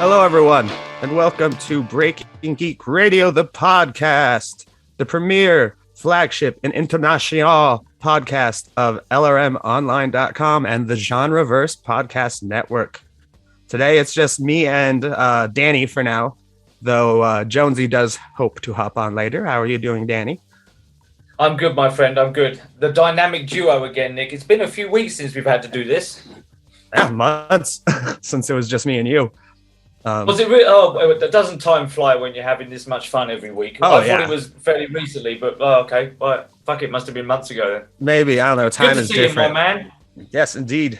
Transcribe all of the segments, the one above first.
Hello, everyone, and welcome to Breaking Geek Radio, the podcast, the premier flagship and international podcast of LRMonline.com and the GenreVerse podcast network. Today, it's just me and Danny for now, though Jonesy does hope to hop on later. How are you doing, Danny? I'm good, my friend. I'm good. The dynamic duo again, Nick. It's been a few weeks since we've had to do this. Yeah, months since it was just me and you. Was it really? Oh, doesn't time fly when you're having this much fun every week? I thought it was fairly recently, but okay. Well, fuck, it must have been months ago then. Maybe, I don't know. Time is different. You, my man. Yes, indeed.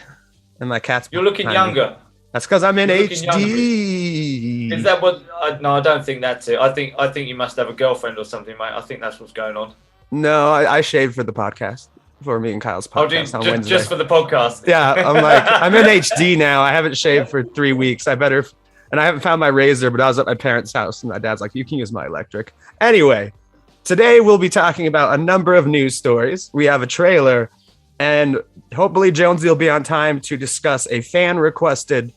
And my cat's. You're looking younger. That's because I'm in HD. Is that what? No, I don't think that's it. I think you must have a girlfriend or something, mate. I think that's what's going on. No, I shaved for the podcast. For me and Kyle's podcast on Wednesday. Just for the podcast. Yeah, I'm in HD now. I haven't shaved for 3 weeks. And I haven't found my razor, but I was at my parents' house, and my dad's like, you can use my electric. Anyway, today we'll be talking about a number of news stories. We have a trailer, and hopefully Jonesy will be on time to discuss a fan-requested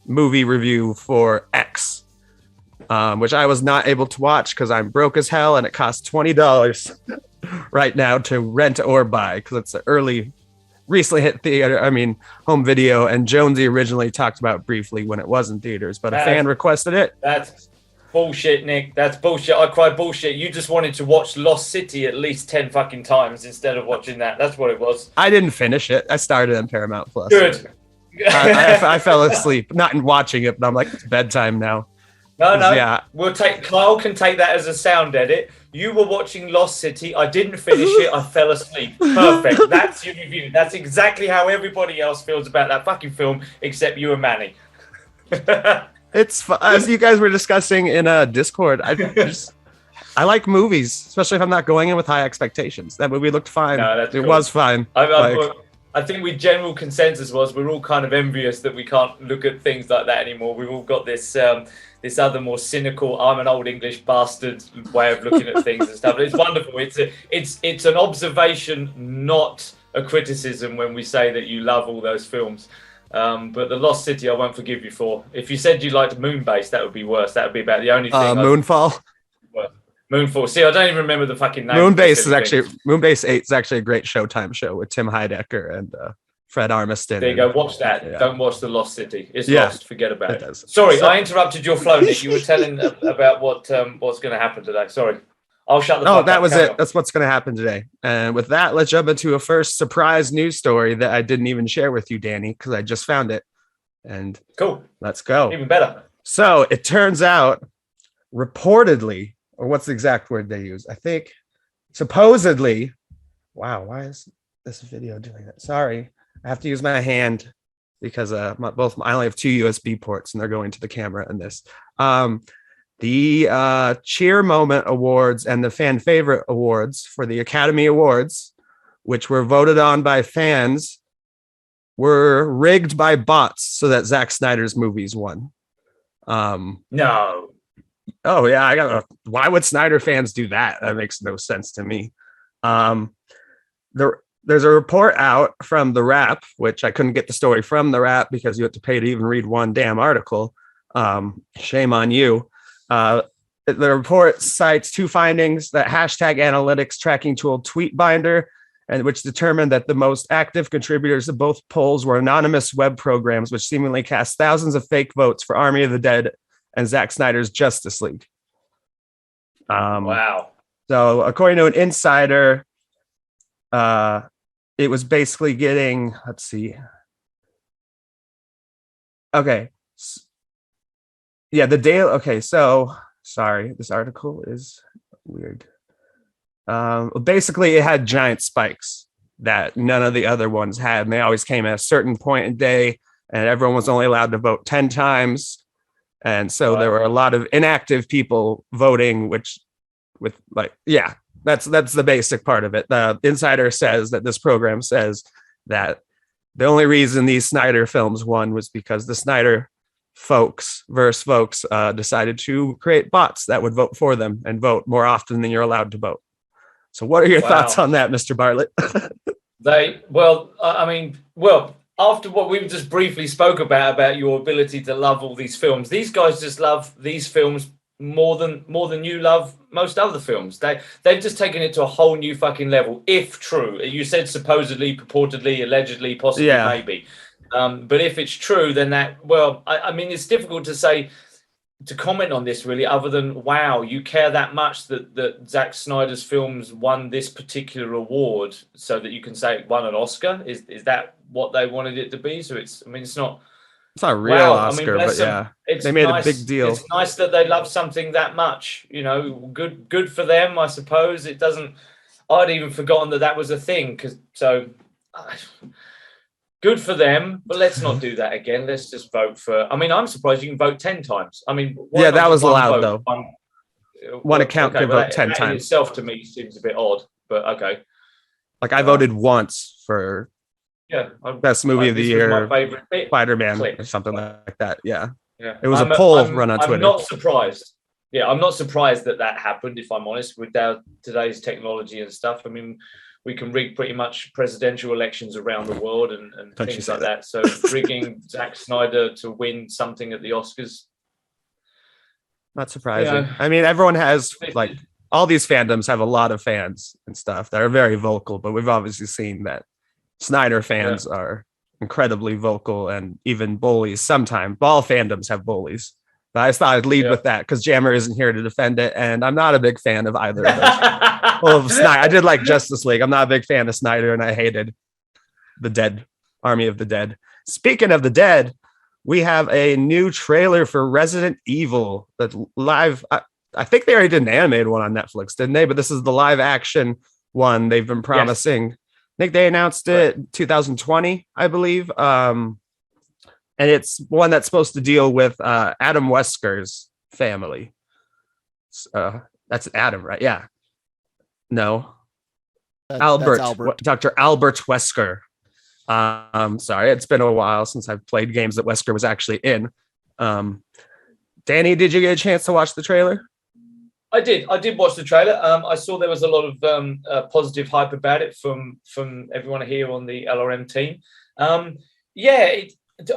movie review for X, which I was not able to watch because I'm broke as hell, and it costs $20 right now to rent or buy because it's an recently hit theater, home video, and Jonesy originally talked about briefly when it was in theaters, but a fan requested it. That's bullshit, Nick. That's bullshit. I cry bullshit. You just wanted to watch Lost City at least 10 fucking times instead of watching that. That's what it was. I didn't finish it. I started on Paramount Plus. Good. I fell asleep, not in watching it, but I'm like, it's bedtime now. No. Yeah. Kyle can take that as a sound edit. You were watching Lost City. I didn't finish it. I fell asleep. Perfect. That's your review. That's exactly how everybody else feels about that fucking film, except you and Manny. It's as you guys were discussing in Discord. I like movies, especially if I'm not going in with high expectations. That movie looked fine. No, it was fine. I think we general consensus was we're all kind of envious that we can't look at things like that anymore. We've all got this other more cynical, I'm an old English bastard way of looking at things and stuff. It's wonderful. It's an observation, not a criticism when we say that you love all those films. But The Lost City, I won't forgive you for. If you said you liked Moonbase, that would be worse. That would be about the only thing. Moonfall. Moonfall. See, I don't even remember the fucking name. Moonbase 8 is actually a great Showtime show with Tim Heidecker and Fred Armiston. There you go. Watch that. Yeah. Don't watch The Lost City. It's lost. Forget about it. Sorry, I interrupted your flow, Nick. You were telling about what's going to happen today. Sorry. I'll shut the fuck up. That was it. That's what's going to happen today. And with that, let's jump into a first surprise news story that I didn't even share with you, Danny, because I just found it. And cool. Let's go. Even better. So it turns out, reportedly, or what's the exact word they use? I think supposedly. Wow, why is this video doing that? Sorry, I have to use my hand because I only have 2 USB ports and they're going to the camera in this. The Cheer Moment Awards and the Fan Favorite Awards for the Academy Awards, which were voted on by fans, were rigged by bots so that Zack Snyder's movies won. No. Oh yeah, why would Snyder fans do that? That makes no sense to me. There's a report out from The Wrap, which I couldn't get the story from The Wrap because you have to pay to even read one damn article. Shame on you. The report cites 2 findings: that hashtag analytics tracking tool Tweetbinder, and which determined that the most active contributors of both polls were anonymous web programs, which seemingly cast thousands of fake votes for Army of the Dead and Zack Snyder's Justice League. Wow. So according to an insider, it was basically getting, let's see. Okay. Yeah, the daily, okay, so sorry, this article is weird. Basically it had giant spikes that none of the other ones had, and they always came at a certain point in day, and everyone was only allowed to vote 10 times. And so there were a lot of inactive people voting, that's the basic part of it. The insider says that this program says that the only reason these Snyder films won was because the Snyder folks decided to create bots that would vote for them and vote more often than you're allowed to vote. So what are your thoughts on that, Mr. Bartlett? after what we just briefly spoke about your ability to love all these films, these guys just love these films more than you love most other films. They've just taken it to a whole new fucking level. If true, you said supposedly, purportedly, allegedly, possibly, maybe. But if it's true, then I mean, it's difficult to say, to comment on this really, other than, wow, you care that much that Zack Snyder's films won this particular award, so that you can say it won an Oscar. Is that what they wanted it to be? So it's not a real Oscar, but yeah, they made a big deal. It's nice that they love something that much. Good for them, I suppose. I'd even forgotten that was a thing. Good for them, but let's not do that again. Let's just vote for. I mean, I'm surprised you can vote 10 times. I mean, that was allowed though. One account can vote 10 times. Itself to me seems a bit odd, but okay. Like I voted once for best movie of the year, my favorite bit. Spider-Man or something like that. Yeah. It was a poll run on Twitter. I'm not surprised. Yeah, I'm not surprised that happened. If I'm honest, with today's technology and stuff, I mean, we can rig pretty much presidential elections around the world and things like that. So rigging Zack Snyder to win something at the Oscars. Not surprising. I mean, everyone has, like, all these fandoms have a lot of fans and stuff that are very vocal, but we've obviously seen that Snyder fans are incredibly vocal and even bullies sometimes. All fandoms have bullies. But I just thought I'd lead with that because Jammer isn't here to defend it, and I'm not a big fan of either of those. Snyder. I did like Justice League. I'm not a big fan of Snyder, and I hated the Dead, Army of the Dead. Speaking of the Dead, we have a new trailer for Resident Evil. That live. I think they already did an animated one on Netflix, didn't they? But this is the live action one they've been promising. Yes. I think they announced it 2020, I believe. And it's one that's supposed to deal with Adam Wesker's family. That's Adam, right? Yeah. No. Albert. Dr. Albert Wesker. Sorry, it's been a while since I've played games that Wesker was actually in. Danny, did you get a chance to watch the trailer? I did watch the trailer. I saw there was a lot of positive hype about it from everyone here on the LRM team.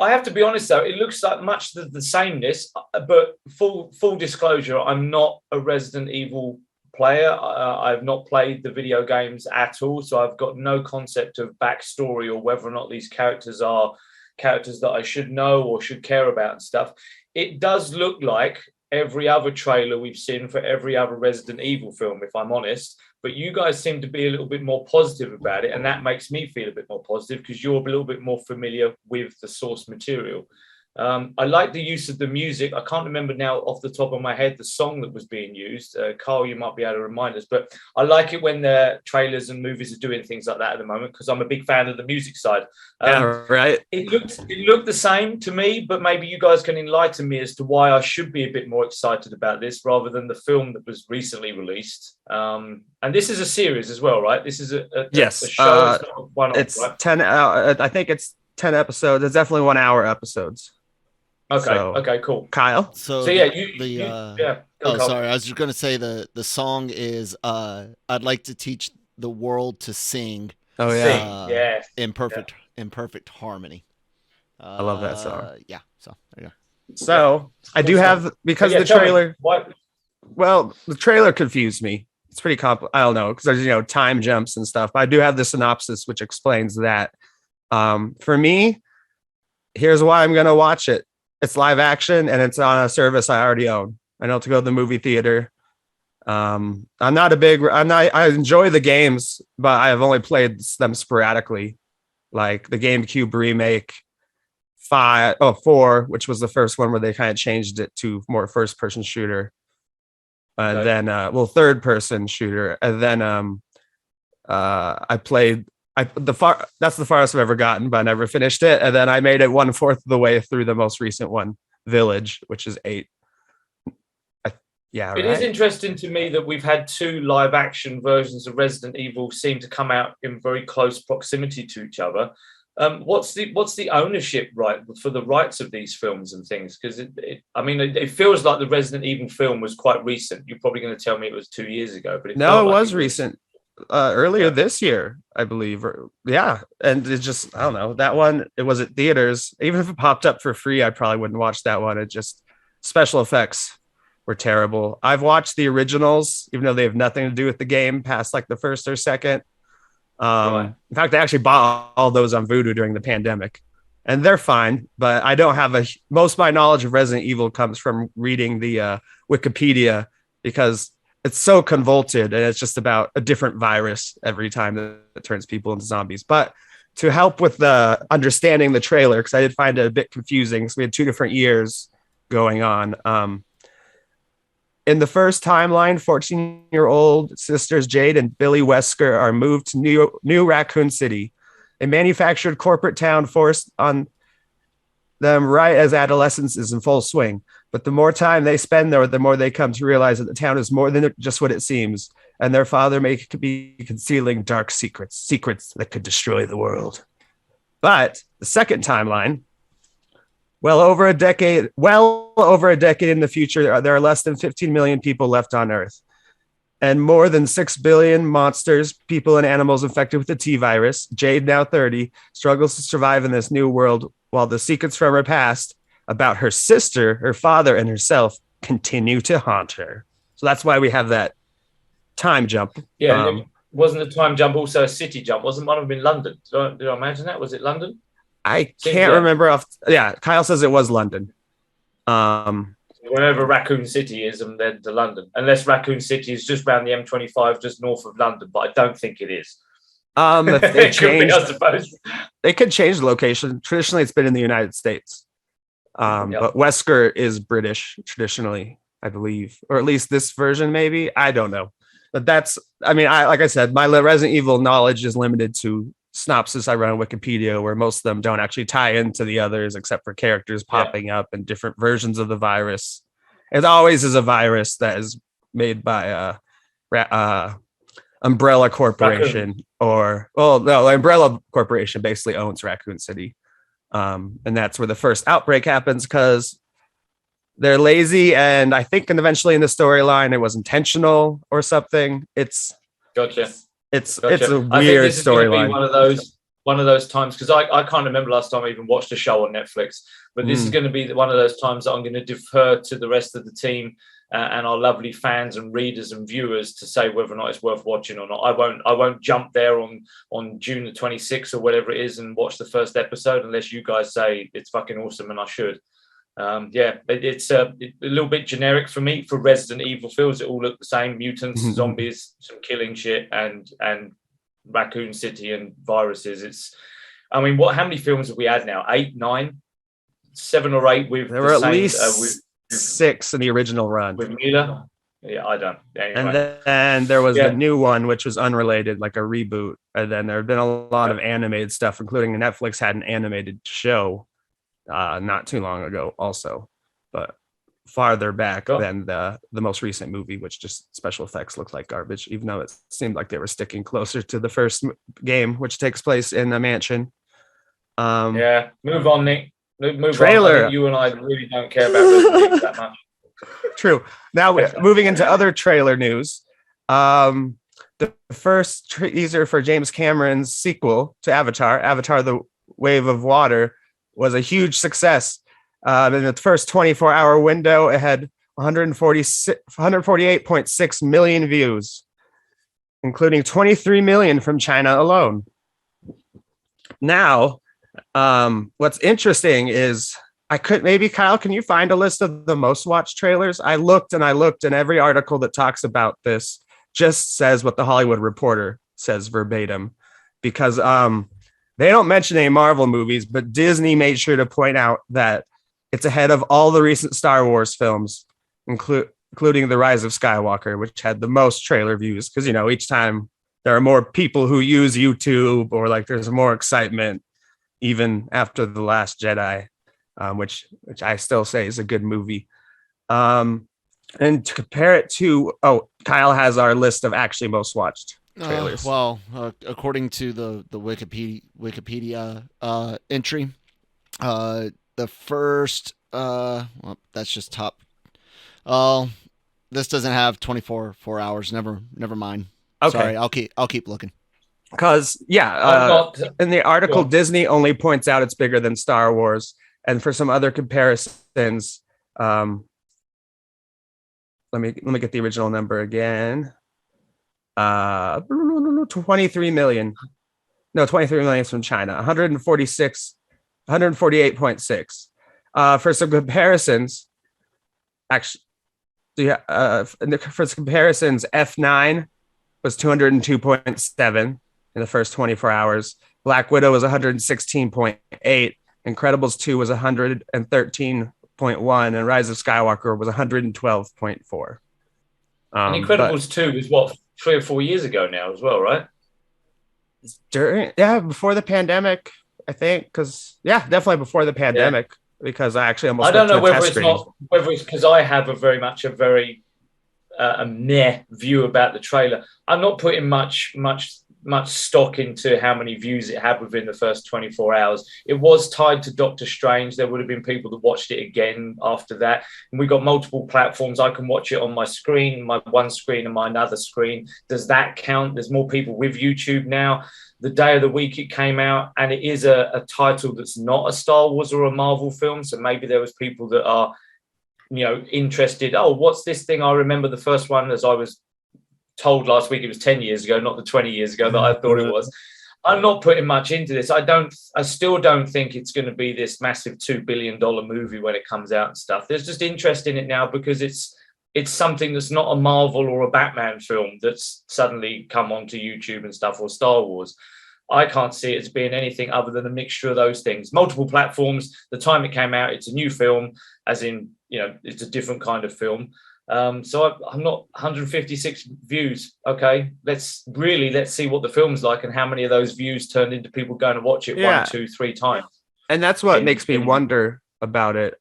I have to be honest though, it looks like much the sameness, but full disclosure, I'm not a Resident Evil player. I've not played the video games at all, so I've got no concept of backstory or whether or not these characters are characters that I should know or should care about and stuff. It does look like every other trailer we've seen for every other Resident Evil film, if I'm honest. But you guys seem to be a little bit more positive about it, and that makes me feel a bit more positive because you're a little bit more familiar with the source material. I like the use of the music. I can't remember now off the top of my head the song that was being used. Carl, you might be able to remind us, but I like it when the trailers and movies are doing things like that at the moment because I'm a big fan of the music side. Right. It looked the same to me, but maybe you guys can enlighten me as to why I should be a bit more excited about this rather than the film that was recently released. And this is a series as well, right? This is a show. It's right? 10. I think it's 10 episodes. It's definitely 1 hour episodes. Okay, cool. Kyle. Sorry, I was just gonna say the song is I'd like to teach the world to sing. Oh yeah. In perfect harmony. I love that song. Yeah. So there you go. So I do have because the trailer. Well, the trailer confused me. It's pretty complicated. I don't know because there's time jumps and stuff. But I do have the synopsis which explains that. For me, here's why I'm gonna watch it. It's live action and it's on a service I already own. I don't have to go to the movie theater. I enjoy the games, but I have only played them sporadically. Like the GameCube remake 4, which was the first one where they kind of changed it to more first person shooter. Then third person shooter. And then I played that's the farthest I've ever gotten, but I never finished it. And then I made it 1/4 of the way through the most recent one, Village, which is 8. It is interesting to me that we've had 2 live action versions of Resident Evil seem to come out in very close proximity to each other. What's the ownership right for the rights of these films and things? Because it feels like the Resident Evil film was quite recent. You're probably going to tell me it was 2 years ago, but it was recent. earlier this year, I believe. Yeah, and it's just, I don't know, that one, it was at theaters. Even if it popped up for free, I probably wouldn't watch that one. It just, special effects were terrible. I've watched the originals, even though they have nothing to do with the game, past like the first or second. Right. In fact, I actually bought all those on Vudu during the pandemic, and they're fine. But I don't have most of my knowledge of Resident Evil comes from reading the Wikipedia, because it's so convoluted, and it's just about a different virus every time that it turns people into zombies. But to help with the understanding the trailer, because I did find it a bit confusing, so we had 2 different years going on. In the first timeline, 14-year-old sisters Jade and Billy Wesker are moved to New Raccoon City, a manufactured corporate town forced on them right as adolescence is in full swing. But the more time they spend there, the more they come to realize that the town is more than just what it seems, and their father may be concealing dark secrets that could destroy the world. But the second timeline, well over a decade in the future, there are less than 15 million people left on Earth, and more than 6 billion monsters, people, and animals infected with the T virus. Jade, now 30, struggles to survive in this new world, while the secrets from her past about her sister, her father, and herself continue to haunt her. So that's why we have that time jump. Yeah, wasn't the time jump also a city jump? Wasn't one of them in London? Did I imagine that? Was it London? I can't remember. Yeah, Kyle says it was London. Wherever Raccoon City is, and then to London. Unless Raccoon City is just around the M25, just north of London, but I don't think it is. If they changed, I suppose they could change the location. Traditionally, it's been in the United States. But Wesker is British traditionally, I believe, or at least this version, maybe. I don't know. But like I said, my Resident Evil knowledge is limited to synopsis I run on Wikipedia, where most of them don't actually tie into the others, except for characters popping up and different versions of the virus. It always is a virus that is made by Umbrella Corporation, Umbrella Corporation basically owns Raccoon City. And that's where the first outbreak happens, because they're lazy, and I think eventually in the storyline it was intentional or something. It's gotcha. It's a weird storyline. One of those times, because I can't remember last time I even watched a show on Netflix, but this is going to be one of those times that I'm going to defer to the rest of the team and our lovely fans and readers and viewers to say whether or not it's worth watching or not. I won't jump there on June the 26th or whatever it is and watch the first episode unless you guys say it's fucking awesome and I should. It's a little bit generic for me for Resident Evil films. It all look the same: mutants, zombies, some killing shit, and Raccoon City and viruses. How many films have we had now? 8, 9, 7 or 8 with there were at least 6 in the original run with Mila. Yeah, I don't. Anyway. And then there was the new one, which was unrelated, like a reboot. And then there have been a lot of animated stuff, including Netflix had an animated show not too long ago also, but farther back than the most recent movie, which just special effects looked like garbage, even though it seemed like they were sticking closer to the first game, which takes place in a mansion. Move on, Nick. Move trailer. On. I think you and I really don't care about Resident Evil that much. True. Now moving into other trailer news. The first teaser for James Cameron's sequel to Avatar: The Wave of Water, was a huge success. In the first 24-hour window, it had 148.6 million views, including 23 million from China alone. Now, what's interesting is Kyle, can you find a list of the most watched trailers? I looked, and every article that talks about this just says what the Hollywood Reporter says verbatim, because they don't mention any Marvel movies, but Disney made sure to point out that it's ahead of all the recent Star Wars films, including The Rise of Skywalker, which had the most trailer views. Because, each time there are more people who use YouTube, or like there's more excitement, even after The Last Jedi, which I still say is a good movie. And to compare it to, Kyle has our list of actually most watched trailers. According to the Wikipedia entry, the first that's just top. This doesn't have 24 hours. Never mind. Okay. Sorry, I'll keep looking. Because in the article, Disney only points out it's bigger than Star Wars, and for some other comparisons, let me get the original number again. 23 million. No, 23 million is from China. 148.6. For some comparisons, actually, for some comparisons, F9 was 202.7 in the first 24 hours. Black Widow was 116.8. Incredibles 2 was 113.1, and Rise of Skywalker was 112.4. And Incredibles 2 was what, 3 or 4 years ago now as well, right? Before the pandemic, I think. Definitely before the pandemic, because I actually almost. I don't know whether it's because I have a very meh view about the trailer. I'm not putting much stock into how many views it had within the first 24 hours. It was tied to Doctor Strange. There would have been people that watched it again after that. And we got multiple platforms. I can watch it on my screen, my one screen and my another screen. Does that count? There's more people with YouTube now. The day of the week it came out, and it is a title that's not a Star Wars or a Marvel film. So maybe there was people that are, interested. Oh, what's this thing? I remember the first one, as I was told last week, it was 10 years ago, not the 20 years ago that I thought it was. I'm not putting much into this. I still don't think it's going to be this massive $2 billion movie when it comes out and stuff. There's just interest in it now because it's something that's not a Marvel or a Batman film that's suddenly come onto YouTube and stuff, or Star Wars. I can't see it as being anything other than a mixture of those things. Multiple platforms. The time it came out, it's a new film, as in, it's a different kind of film. So I'm not 156 views. Okay, let's see what the film's like and how many of those views turned into people going to watch it 1, 2, 3 times. And that's what makes me wonder about it.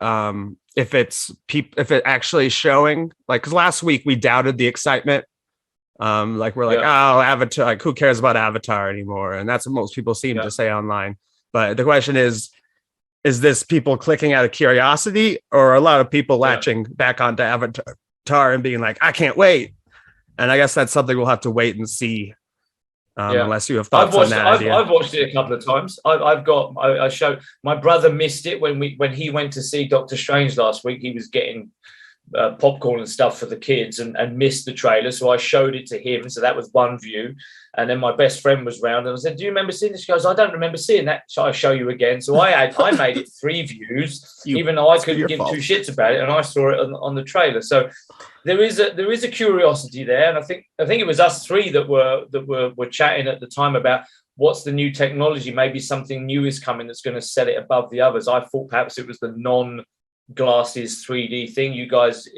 If it actually showing, like, because last week we doubted the excitement. We're like, oh, Avatar, like, who cares about Avatar anymore? And that's what most people seem to say online. But the question is this people clicking out of curiosity, or a lot of people latching back onto Avatar and being like, I can't wait? And I guess that's something we'll have to wait and see. Unless you have thoughts on that idea. I've watched it a couple of times. I showed my brother, missed it when he went to see Doctor Strange last week. He was getting popcorn and stuff for the kids and missed the trailer, so I showed it to him. So that was one view, and then my best friend was round and I said, do you remember seeing this? She goes, I don't remember seeing that. So I show you again. So I made it 3 views, even though I couldn't give 2 shits about it, and I saw it on the trailer. So there is a curiosity there, and I think it was us 3 that were chatting at the time about what's the new technology. Maybe something new is coming that's going to set it above the others. I thought perhaps it was the non-glasses 3D thing. You guys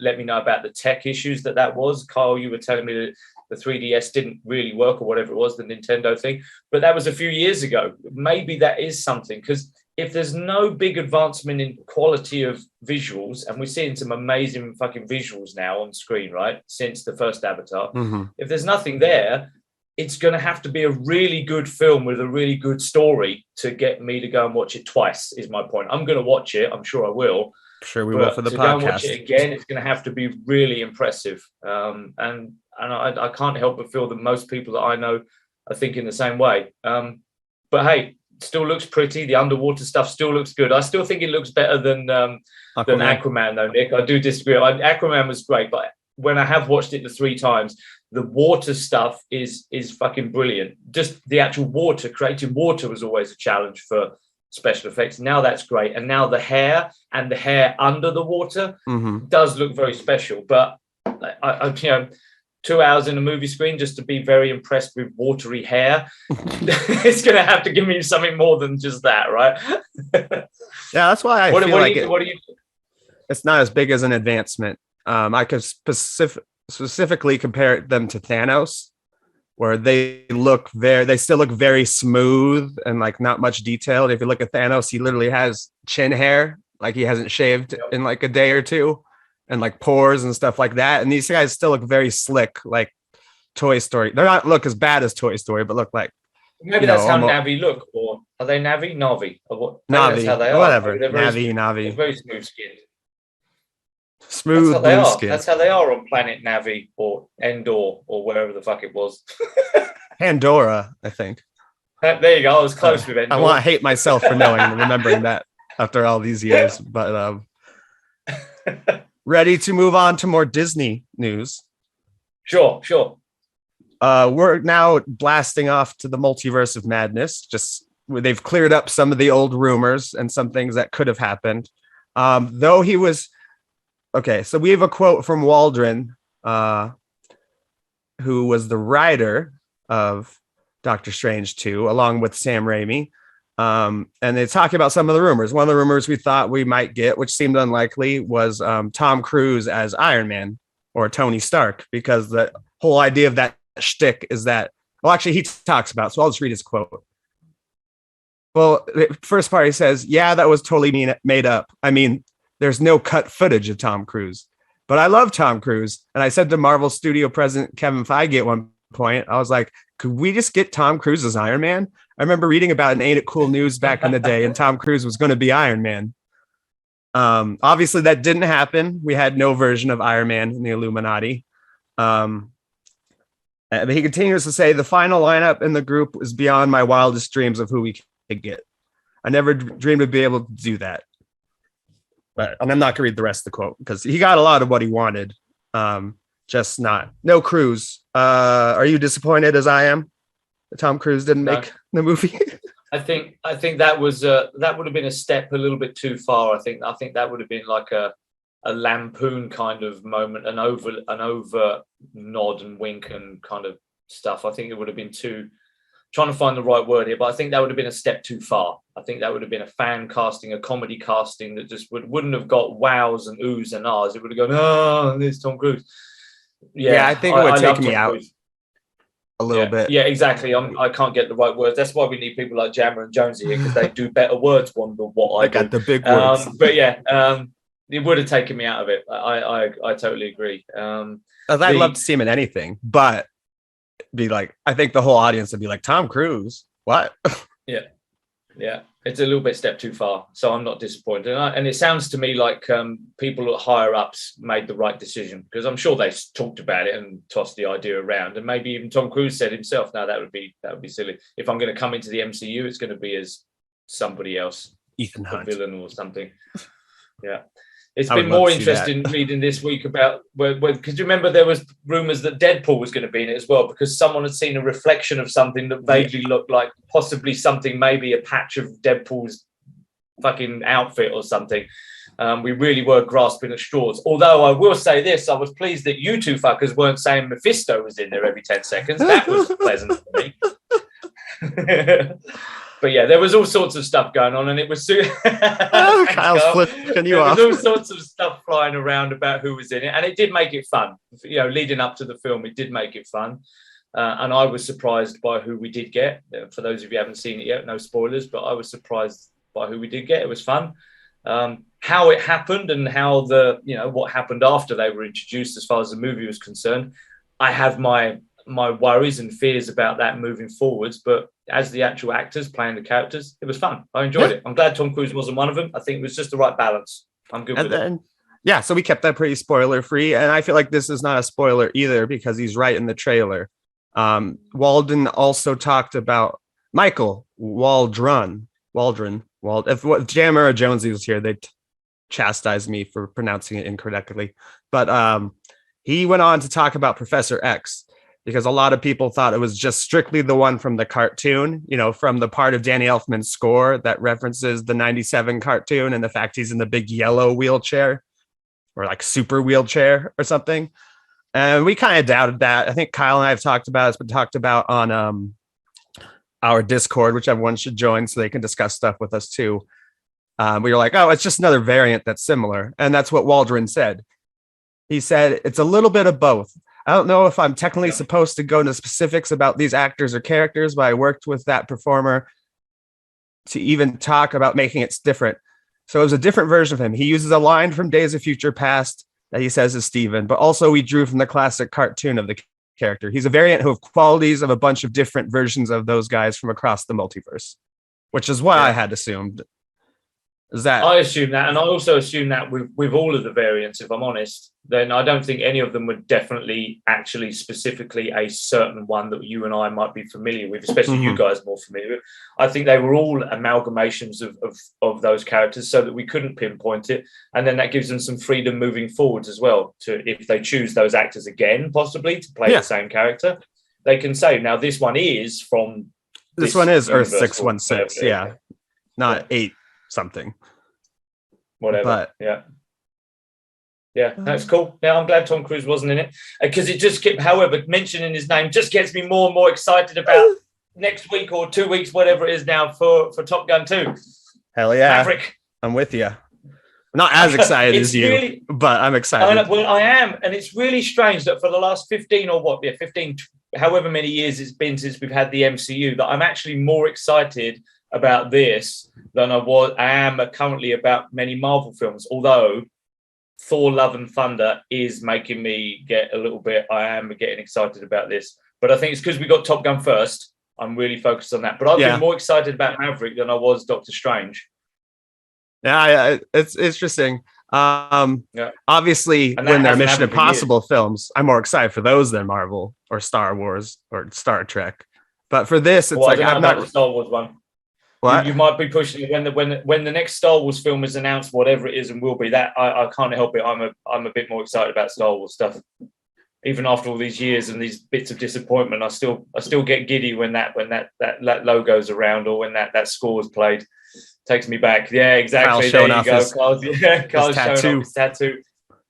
let me know about the tech issues that was. Kyle, you were telling me that the 3DS didn't really work, or whatever it was, the Nintendo thing. But that was a few years ago. Maybe that is something, because if there's no big advancement in quality of visuals, and we're seeing some amazing fucking visuals now on screen, right, since the first Avatar, if there's nothing there, it's going to have to be a really good film with a really good story to get me to go and watch it twice, is my point. I'm going to watch it. I'm sure I will. Sure we will for the podcast. To go and watch it again, it's going to have to be really impressive. And I can't help but feel that most people that I know are thinking the same way. But hey, it still looks pretty. The underwater stuff still looks good. I still think it looks better than Aquaman, though, Nick. I do disagree. Aquaman was great, but when I have watched it the 3 times, the water stuff is fucking brilliant. Just the actual water, creating water was always a challenge for special effects. Now that's great. And now the hair under the water does look very special. But I 2 hours in a movie screen just to be very impressed with watery hair, it's going to have to give me something more than just that, right? That's why I feel like it's not as big as an advancement. I could specifically compare them to Thanos, where they still look very smooth and like not much detailed. If you look at Thanos, he literally has chin hair, like he hasn't shaved in like a day or two, and like pores and stuff like that. And these guys still look very slick, like Toy Story. They're not look as bad as Toy Story, but look like maybe that's how Navi look. Or are they Navi? Navi. Or what? Navi. That's how they are. Whatever. Navi. They're very smooth skinned. Smooth blue skin. That's how they are on planet Navi or Endor or wherever the fuck it was. Pandora, I think. There you go. I was close with Endor. I want to hate myself for knowing and remembering that after all these years. But ready to move on to more Disney news. Sure. We're now blasting off to the multiverse of madness. Just they've cleared up some of the old rumors and some things that could have happened. Though he was okay. So we have a quote from Waldron, who was the writer of Doctor Strange 2, along with Sam Raimi. And they talk about some of the rumors. One of the rumors we thought we might get, which seemed unlikely, was Tom Cruise as Iron Man or Tony Stark, because the whole idea of that shtick is that, well, actually he talks about, so I'll just read his quote. Well, the first part he says, yeah, that was totally made up. I mean, there's no cut footage of Tom Cruise, but I love Tom Cruise. And I said to Marvel Studio President Kevin Feige at one point, I was like, could we just get Tom Cruise as Iron Man? I remember reading about an Ain't It Cool News back in the day, and Tom Cruise was going to be Iron Man. Obviously, that didn't happen. We had no version of Iron Man in the Illuminati. But he continues to say, the final lineup in the group is beyond my wildest dreams of who we could get. I never dreamed of being able to do that. But I'm not going to read the rest of the quote because he got a lot of what he wanted. Just not. No Cruise. Are you disappointed as I am that Tom Cruise didn't make the movie? I think that was that would have been a step a little bit too far. I think that would have been like a lampoon kind of moment, an over nod and wink and kind of stuff. I think it would have been trying to find the right word here, but I think that would have been a step too far. I think that would have been a fan casting, a comedy casting that just wouldn't have got wows and oohs and ahs. It would have gone, oh, there's Tom Cruise. Yeah, I think it would take me out a little bit. Yeah, exactly. I can't get the right words. That's why we need people like Jammer and Jonesy here, because they do better words than what I do. Got the big words. But yeah, it would have taken me out of it. I totally agree. I'd love to see him in anything, but be like, I think the whole audience would be like, Tom Cruise, what? Yeah, it's a little bit step too far, so I'm not disappointed. And it sounds to me like people at higher ups made the right decision, because I'm sure they talked about it and tossed the idea around, and maybe even Tom Cruise said himself, no, that would be silly. If I'm going to come into the MCU, it's going to be as somebody else, Ethan Hunt, a villain or something. Yeah. It's been more interesting reading this week about because you remember there was rumors that Deadpool was going to be in it as well, because someone had seen a reflection of something that vaguely looked like possibly something, maybe a patch of Deadpool's fucking outfit or something. We really were grasping at straws. Although I will say this, I was pleased that you two fuckers weren't saying Mephisto was in there every 10 seconds. That was pleasant for me. But yeah, there was all sorts of stuff going on, and it was Kyle's flipping you off. There was all sorts of stuff flying around about who was in it, and it did make it fun. You know, leading up to the film, it did make it fun, and I was surprised by who we did get. For those of you who haven't seen it yet, no spoilers, but I was surprised by who we did get. It was fun. How it happened and how what happened after they were introduced, as far as the movie was concerned, I have my worries and fears about that moving forwards, but as the actual actors playing the characters, it was fun. I enjoyed it. I'm glad Tom Cruise wasn't one of them. I think it was just the right balance. I'm good with it. Yeah, so we kept that pretty spoiler free, and I feel like this is not a spoiler either because he's right in the trailer. Walden also talked about Michael Waldron. If Jammer or Jonesy was here, they'd chastise me for pronouncing it incorrectly. But he went on to talk about Professor X, because a lot of people thought it was just strictly the one from the cartoon, from the part of Danny Elfman's score that references the 97 cartoon and the fact he's in the big yellow wheelchair or like super wheelchair or something. And we kind of doubted that. I think Kyle and I have talked about it. It's been talked about on our Discord, which everyone should join so they can discuss stuff with us too. We were like, oh, it's just another variant that's similar. And that's what Waldron said. He said, it's a little bit of both. I don't know if I'm technically supposed to go into specifics about these actors or characters, but I worked with that performer to even talk about making it different. So it was a different version of him. He uses a line from Days of Future Past that he says is Steven, but also we drew from the classic cartoon of the character. He's a variant who have qualities of a bunch of different versions of those guys from across the multiverse, which is what I had assumed. Is that? I assume that, and I also assume that with all of the variants, if I'm honest, then I don't think any of them were definitely actually specifically a certain one that you and I might be familiar with, especially you guys more familiar with. I think they were all amalgamations of those characters so that we couldn't pinpoint it. And then that gives them some freedom moving forwards as well, to if they choose those actors again, possibly to play the same character, they can say, now this one is from this one is Earth 616, not 8 something. Whatever. But yeah, that's cool. Now I'm glad Tom Cruise wasn't in it, because it just kept, however, mentioning his name just gets me more and more excited about next week or 2 weeks, whatever it is now, for Top Gun 2. Hell yeah. Maverick. I'm with you. I'm not as excited as you, really, but I'm excited. Well, I am. And it's really strange that for the last 15 or 15, however many years it's been since we've had the MCU, that I'm actually more excited about this than I am currently about many Marvel films. Although Thor: Love and Thunder is making me get a little bit, I am getting excited about this. But I think it's because we got Top Gun first. I'm really focused on that. But I've been more excited about Maverick than I was Doctor Strange. Yeah, it's interesting. Obviously, when they're Mission Impossible films, I'm more excited for those than Marvel or Star Wars or Star Trek. But for this, it's I'm not the Star Wars one. What? You might be pushing it when the next Star Wars film is announced, whatever it is and will be. That I can't help it. I'm a bit more excited about Star Wars stuff. Even after all these years and these bits of disappointment, I still get giddy when that logo's around, or when that score is played. Takes me back. Yeah, exactly. There you go. Carl's showing off his tattoo.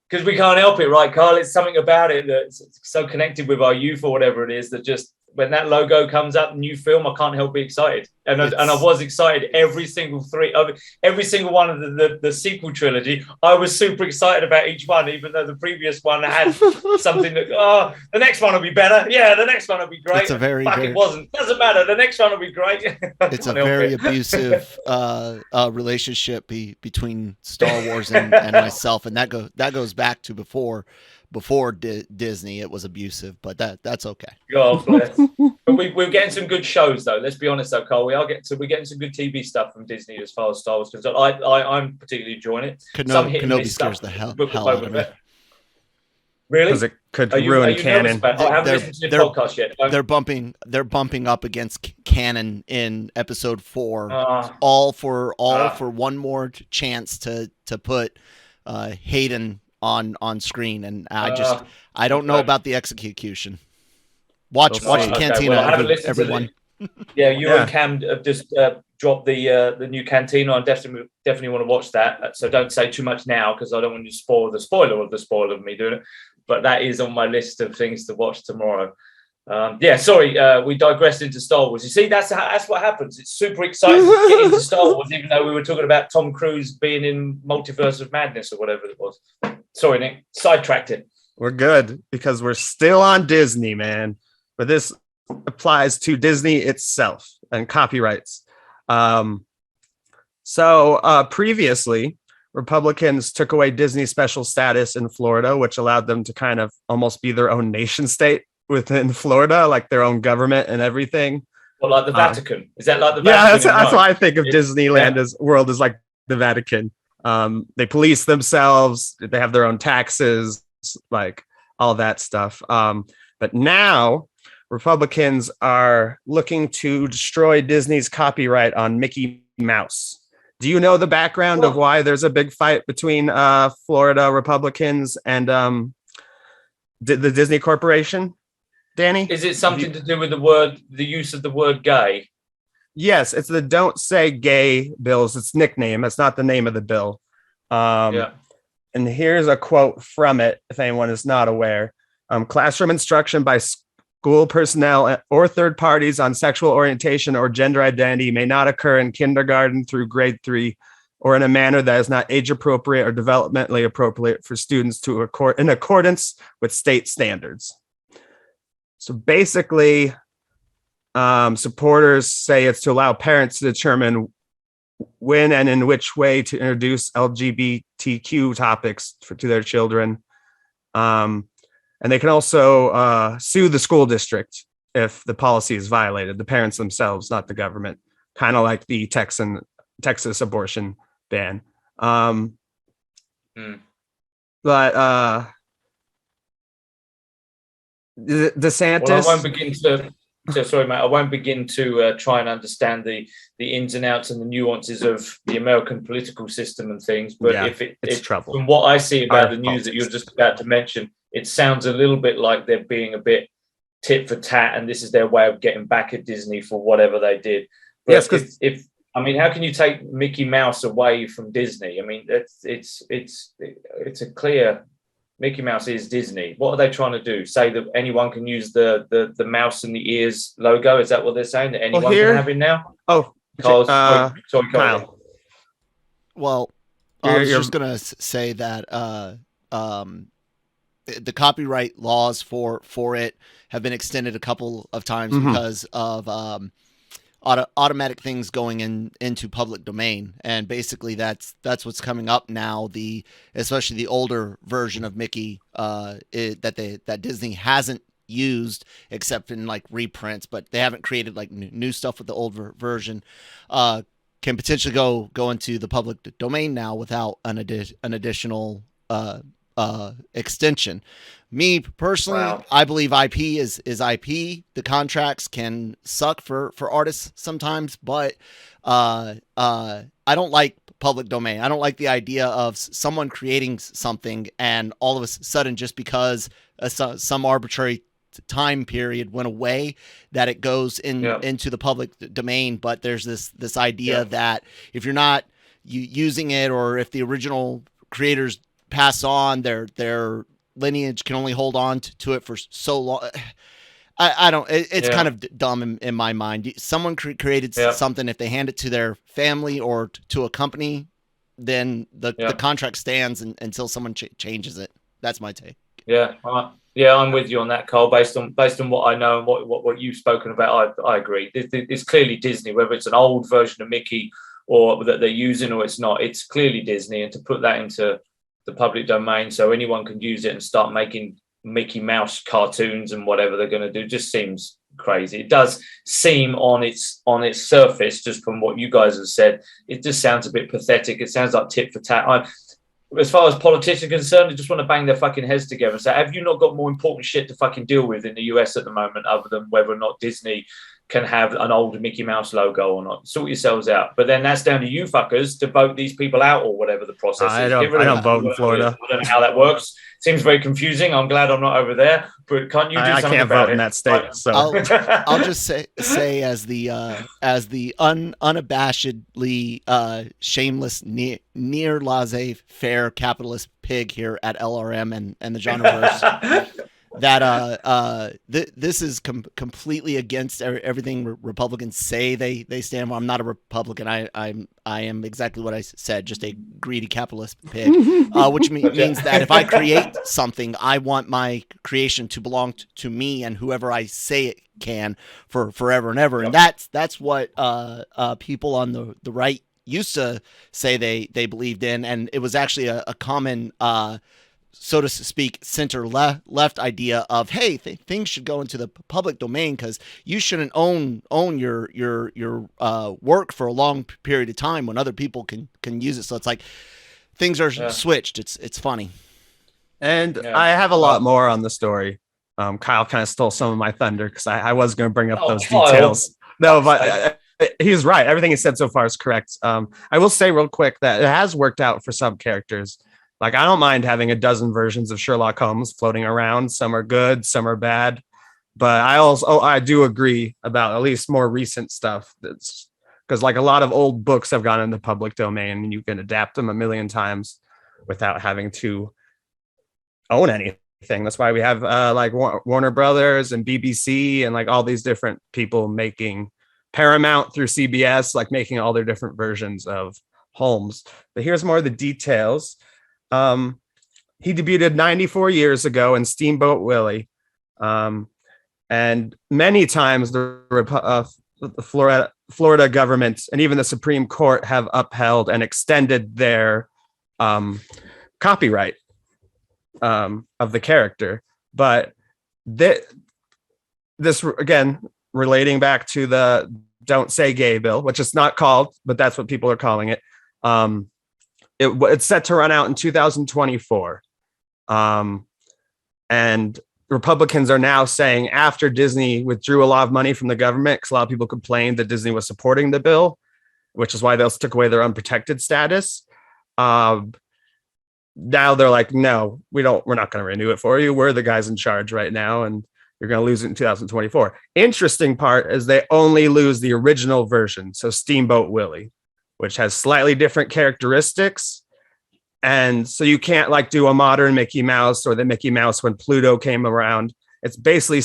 Because we can't help it, right, Carl? It's something about it that's so connected with our youth or whatever it is, that just when that logo comes up, new film, I can't help but be excited. And I was excited every single one of the sequel trilogy. I was super excited about each one, even though the previous one had something that, the next one will be better. Yeah, the next one will be great. It's a very, it wasn't. Doesn't matter. The next one will be great. It's a very abusive relationship between Star Wars and myself, and that goes back to before Disney. It was abusive, but that's okay. God bless. But we're getting some good shows, though. Let's be honest, though, Carl. We're getting some good TV stuff from Disney as far as Star Wars goes. I'm particularly enjoying it. Kenobi scares the hell out of me. Really? Because it could ruin canon. I haven't listened to the podcast yet. They're bumping up against canon in episode 4, all for one more chance to put Hayden on screen, and I don't know about the execution. Watch Cantina, everyone. You and Cam have just dropped the new Cantina. I definitely want to watch that. So don't say too much now, because I don't want you to spoil the spoiler of me doing it. But that is on my list of things to watch tomorrow. We digressed into Star Wars. You see, that's what happens. It's super exciting to get into Star Wars, even though we were talking about Tom Cruise being in Multiverse of Madness or whatever it was. Sorry, Nick, sidetracked it. We're good, because we're still on Disney, man. But this applies to Disney itself and copyrights. Previously, Republicans took away Disney special status in Florida, which allowed them to kind of almost be their own nation state within Florida, like their own government and everything. Well, like the Vatican. Is that like the Vatican? Yeah, that's why I think of Disneyland as world as like the Vatican. They police themselves. They have their own taxes, like all that stuff. But now Republicans are looking to destroy Disney's copyright on Mickey Mouse. Do you know the background of why there's a big fight between Florida Republicans and the Disney Corporation, Danny? Is it something to do with the use of the word gay? Yes, it's the Don't Say Gay bills. It's nickname. It's not the name of the bill. And here's a quote from it, if anyone is not aware. Classroom instruction by school personnel or third parties on sexual orientation or gender identity may not occur in kindergarten through grade 3 or in a manner that is not age appropriate or developmentally appropriate for students in accordance with state standards. So basically, supporters say it's to allow parents to determine when and in which way to introduce LGBTQ topics to their children. And they can also sue the school district if the policy is violated, the parents themselves, not the government, kind of like the Texas abortion ban. But DeSantis. Well, I won't begin to. Sorry, mate. I won't begin to try and understand the ins and outs and the nuances of the American political system and things. But it's trouble. From what I see about the news that you're just about to mention, it sounds a little bit like they're being a bit tit for tat, and this is their way of getting back at Disney for whatever they did. But yes, because I mean, how can you take Mickey Mouse away from Disney? I mean, it's a clear. Mickey Mouse is Disney. What are they trying to do? Say that anyone can use the mouse and the ears logo? Is that what they're saying? That anyone can have it now? Oh, sorry, Kyle. Well, I was just going to say that the copyright laws for it have been extended a couple of times because of automatic things going into public domain, and basically that's what's coming up now. Especially the older version of Mickey that Disney hasn't used except in like reprints, but they haven't created like new stuff with the old version. Can potentially go into the public domain now without an additional extension. Me personally, I believe IP is IP. The contracts can suck for artists sometimes, but I don't like public domain. I don't like the idea of someone creating something and all of a sudden, just because some arbitrary time period went away, that it goes into the public domain. But there's this idea that if you're not using it, or if the original creators pass on, their lineage can only hold on to it for so long. I don't. It's kind of dumb in my mind. Someone created something. If they hand it to their family or to a company, then the contract stands until someone changes it. That's my take. Yeah, I'm with you on that, Carl. Based on what I know and what you've spoken about, I agree. It's clearly Disney, whether it's an old version of Mickey or that they're using or it's not. It's clearly Disney, and to put that into the public domain so anyone can use it and start making Mickey Mouse cartoons and whatever they're going to do just seems crazy. It does seem on its surface, just from what you guys have said, it just sounds a bit pathetic. It sounds like tit for tat. As far as politicians are concerned, they just want to bang their fucking heads together and say, have you not got more important shit to fucking deal with in the US at the moment, other than whether or not Disney can have an old Mickey Mouse logo or not? Sort yourselves out. But then that's down to you fuckers to vote these people out or whatever the process is. I don't vote in Florida. I don't know how that works. Seems very confusing. I'm glad I'm not over there. But can't you do something about it? I can't vote in that state. So I'll just say as the unabashedly shameless near laissez-faire capitalist pig here at LRM and the GenreVerse, that this is completely against everything Republicans say they stand for. I'm not a Republican. I am exactly what I said, just a greedy capitalist pig, which means that if I create something, I want my creation to belong to me and whoever I say it can for forever and ever. And that's what people on the right used to say they believed in, and it was actually a common so to speak, center left idea of, hey, things should go into the public domain because you shouldn't own your work for a long period of time when other people can use it. So it's like things are switched. It's funny. And I have a lot more on the story. Kyle kind of stole some of my thunder because I was going to bring up those details. No, but he's right. Everything he said so far is correct. I will say real quick that it has worked out for some characters. Like, I don't mind having a dozen versions of Sherlock Holmes floating around. Some are good, some are bad. But I do agree about at least more recent stuff. That's because like a lot of old books have gone into public domain and you can adapt them a million times without having to own anything. That's why we have like Warner Brothers and BBC and like all these different people making Paramount through CBS, like making all their different versions of Holmes. But here's more of the details. He debuted 94 years ago in Steamboat Willie. And many times the Florida government and even the Supreme Court have upheld and extended their copyright of the character. But this, again, relating back to the Don't Say Gay bill, which is not called, but that's what people are calling it. it's set to run out in 2024. And Republicans are now saying, after Disney withdrew a lot of money from the government, because a lot of people complained that Disney was supporting the bill, which is why they took away their unprotected status. Now they're like, no, we're not going to renew it for you. We're the guys in charge right now, and you're going to lose it in 2024. Interesting part is they only lose the original version, so Steamboat Willie, which has slightly different characteristics. And so you can't like do a modern Mickey Mouse or the Mickey Mouse when Pluto came around. It's basically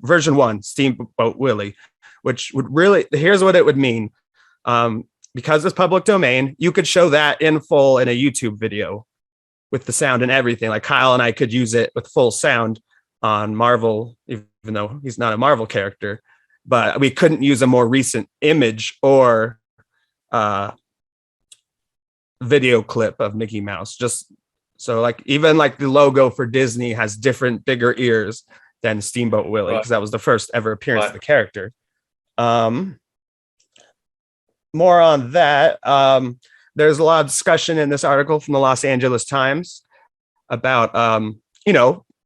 version 1, Steamboat Willie, which would really, here's what it would mean. Because it's public domain, you could show that in full in a YouTube video with the sound and everything. Like Kyle and I could use it with full sound on Marvel, even though he's not a Marvel character, but we couldn't use a more recent image or video clip of Mickey Mouse. Just so like, even like the logo for Disney has different, bigger ears than Steamboat Willie, because that was the first ever appearance of the character. More on that. There's a lot of discussion in this article from the Los Angeles Times about,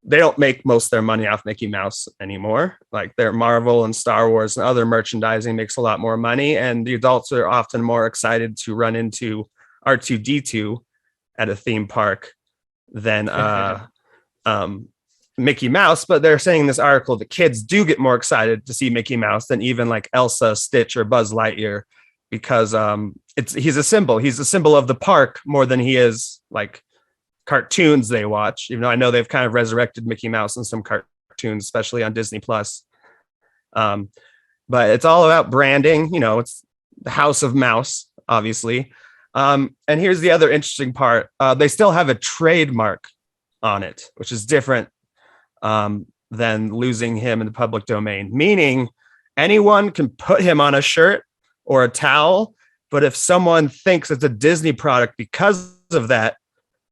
they don't make most of their money off Mickey Mouse anymore. Like their Marvel and Star Wars and other merchandising makes a lot more money. And the adults are often more excited to run into R2-D2 at a theme park than Mickey Mouse. But they're saying in this article that kids do get more excited to see Mickey Mouse than even like Elsa, Stitch, or Buzz Lightyear, because he's a symbol. He's a symbol of the park more than he is like cartoons they watch, even though I know they've kind of resurrected Mickey Mouse in some cartoons, especially on Disney Plus. But it's all about branding. It's the House of Mouse, obviously. And here's the other interesting part. They still have a trademark on it, which is different than losing him in the public domain, meaning anyone can put him on a shirt or a towel. But if someone thinks it's a Disney product because of that,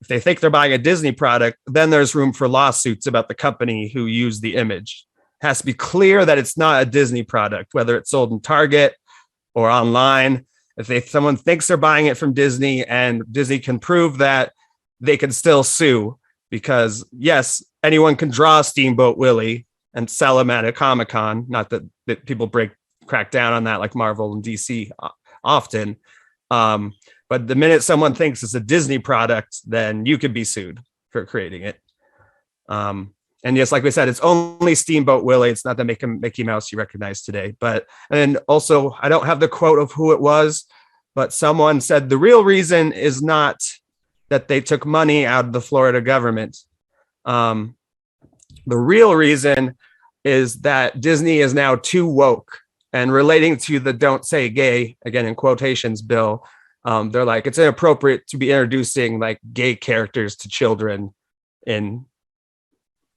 if they think they're buying a Disney product, then there's room for lawsuits about the company who used the image. It has to be clear that it's not a Disney product, whether it's sold in Target or online. If someone thinks they're buying it from Disney and Disney can prove that, they can still sue, because yes, anyone can draw Steamboat Willie and sell him at a Comic-Con. Not that people crack down on that like Marvel and DC often. But the minute someone thinks it's a Disney product, then you could be sued for creating it. And yes, like we said, it's only Steamboat Willie. It's not the Mickey Mouse you recognize today. And also, I don't have the quote of who it was, but someone said the real reason is not that they took money out of the Florida government. The real reason is that Disney is now too woke. And relating to the "Don't Say Gay," again in quotations, bill, they're like, it's inappropriate to be introducing like gay characters to children in,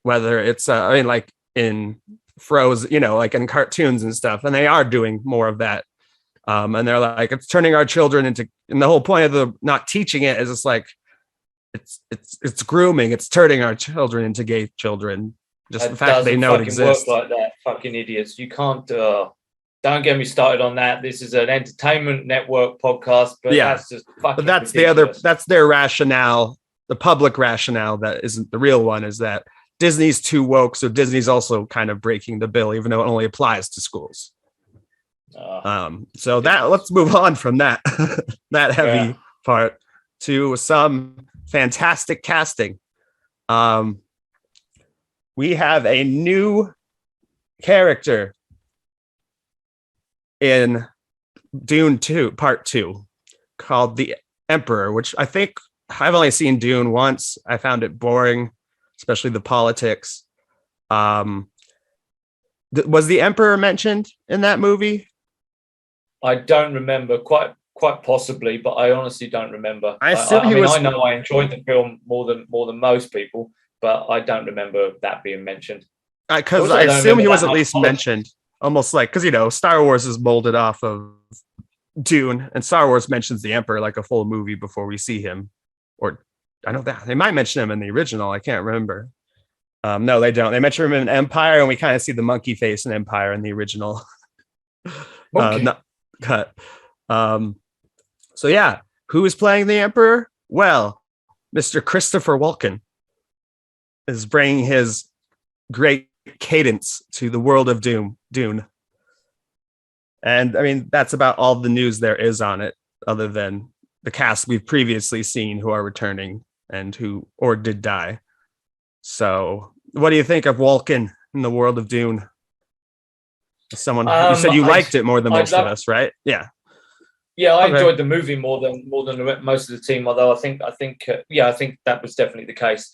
whether it's like in Frozen, like in cartoons and stuff. And they are doing more of that. And they're like, it's turning our children into, and the whole point of the not teaching it is it's like, it's grooming. It's turning our children into gay children. Just that the fact they know it exists. Work like that, fucking idiots. You can't. Don't get me started on that. This is an entertainment network podcast, but that's just fucking. But that's ridiculous. That's their rationale. The public rationale that isn't the real one is that Disney's too woke, so Disney's also kind of breaking the bill, even though it only applies to schools. So let's move on from that that heavy part to some fantastic casting. We have a new character in Dune 2, Part 2, called the Emperor, which I think I've only seen Dune once. I found it boring, especially the politics. Was the Emperor mentioned in that movie? I don't remember, quite possibly, but I honestly don't remember. I know I enjoyed the film more than most people, but I don't remember that being mentioned. Because I assume he was at least mentioned, almost like, because Star Wars is molded off of Dune, and Star Wars mentions the Emperor like a full movie before we see him. Or I know that they might mention him in the original. I can't remember. No, they don't. They mention him in Empire, and we kind of see the monkey face in Empire in the original. Okay. Cut. So yeah, Who is playing the Emperor? Well, Mr. Christopher Walken is bringing his great cadence to the world of Dune. And I mean, that's about all the news there is on it, other than the cast we've previously seen who are returning and who or did die. So, what do you think of Walken in the world of Dune? Someone you said you liked it more than most of us, right? Yeah. Yeah, I enjoyed the movie more than most of the team. Although I think that was definitely the case.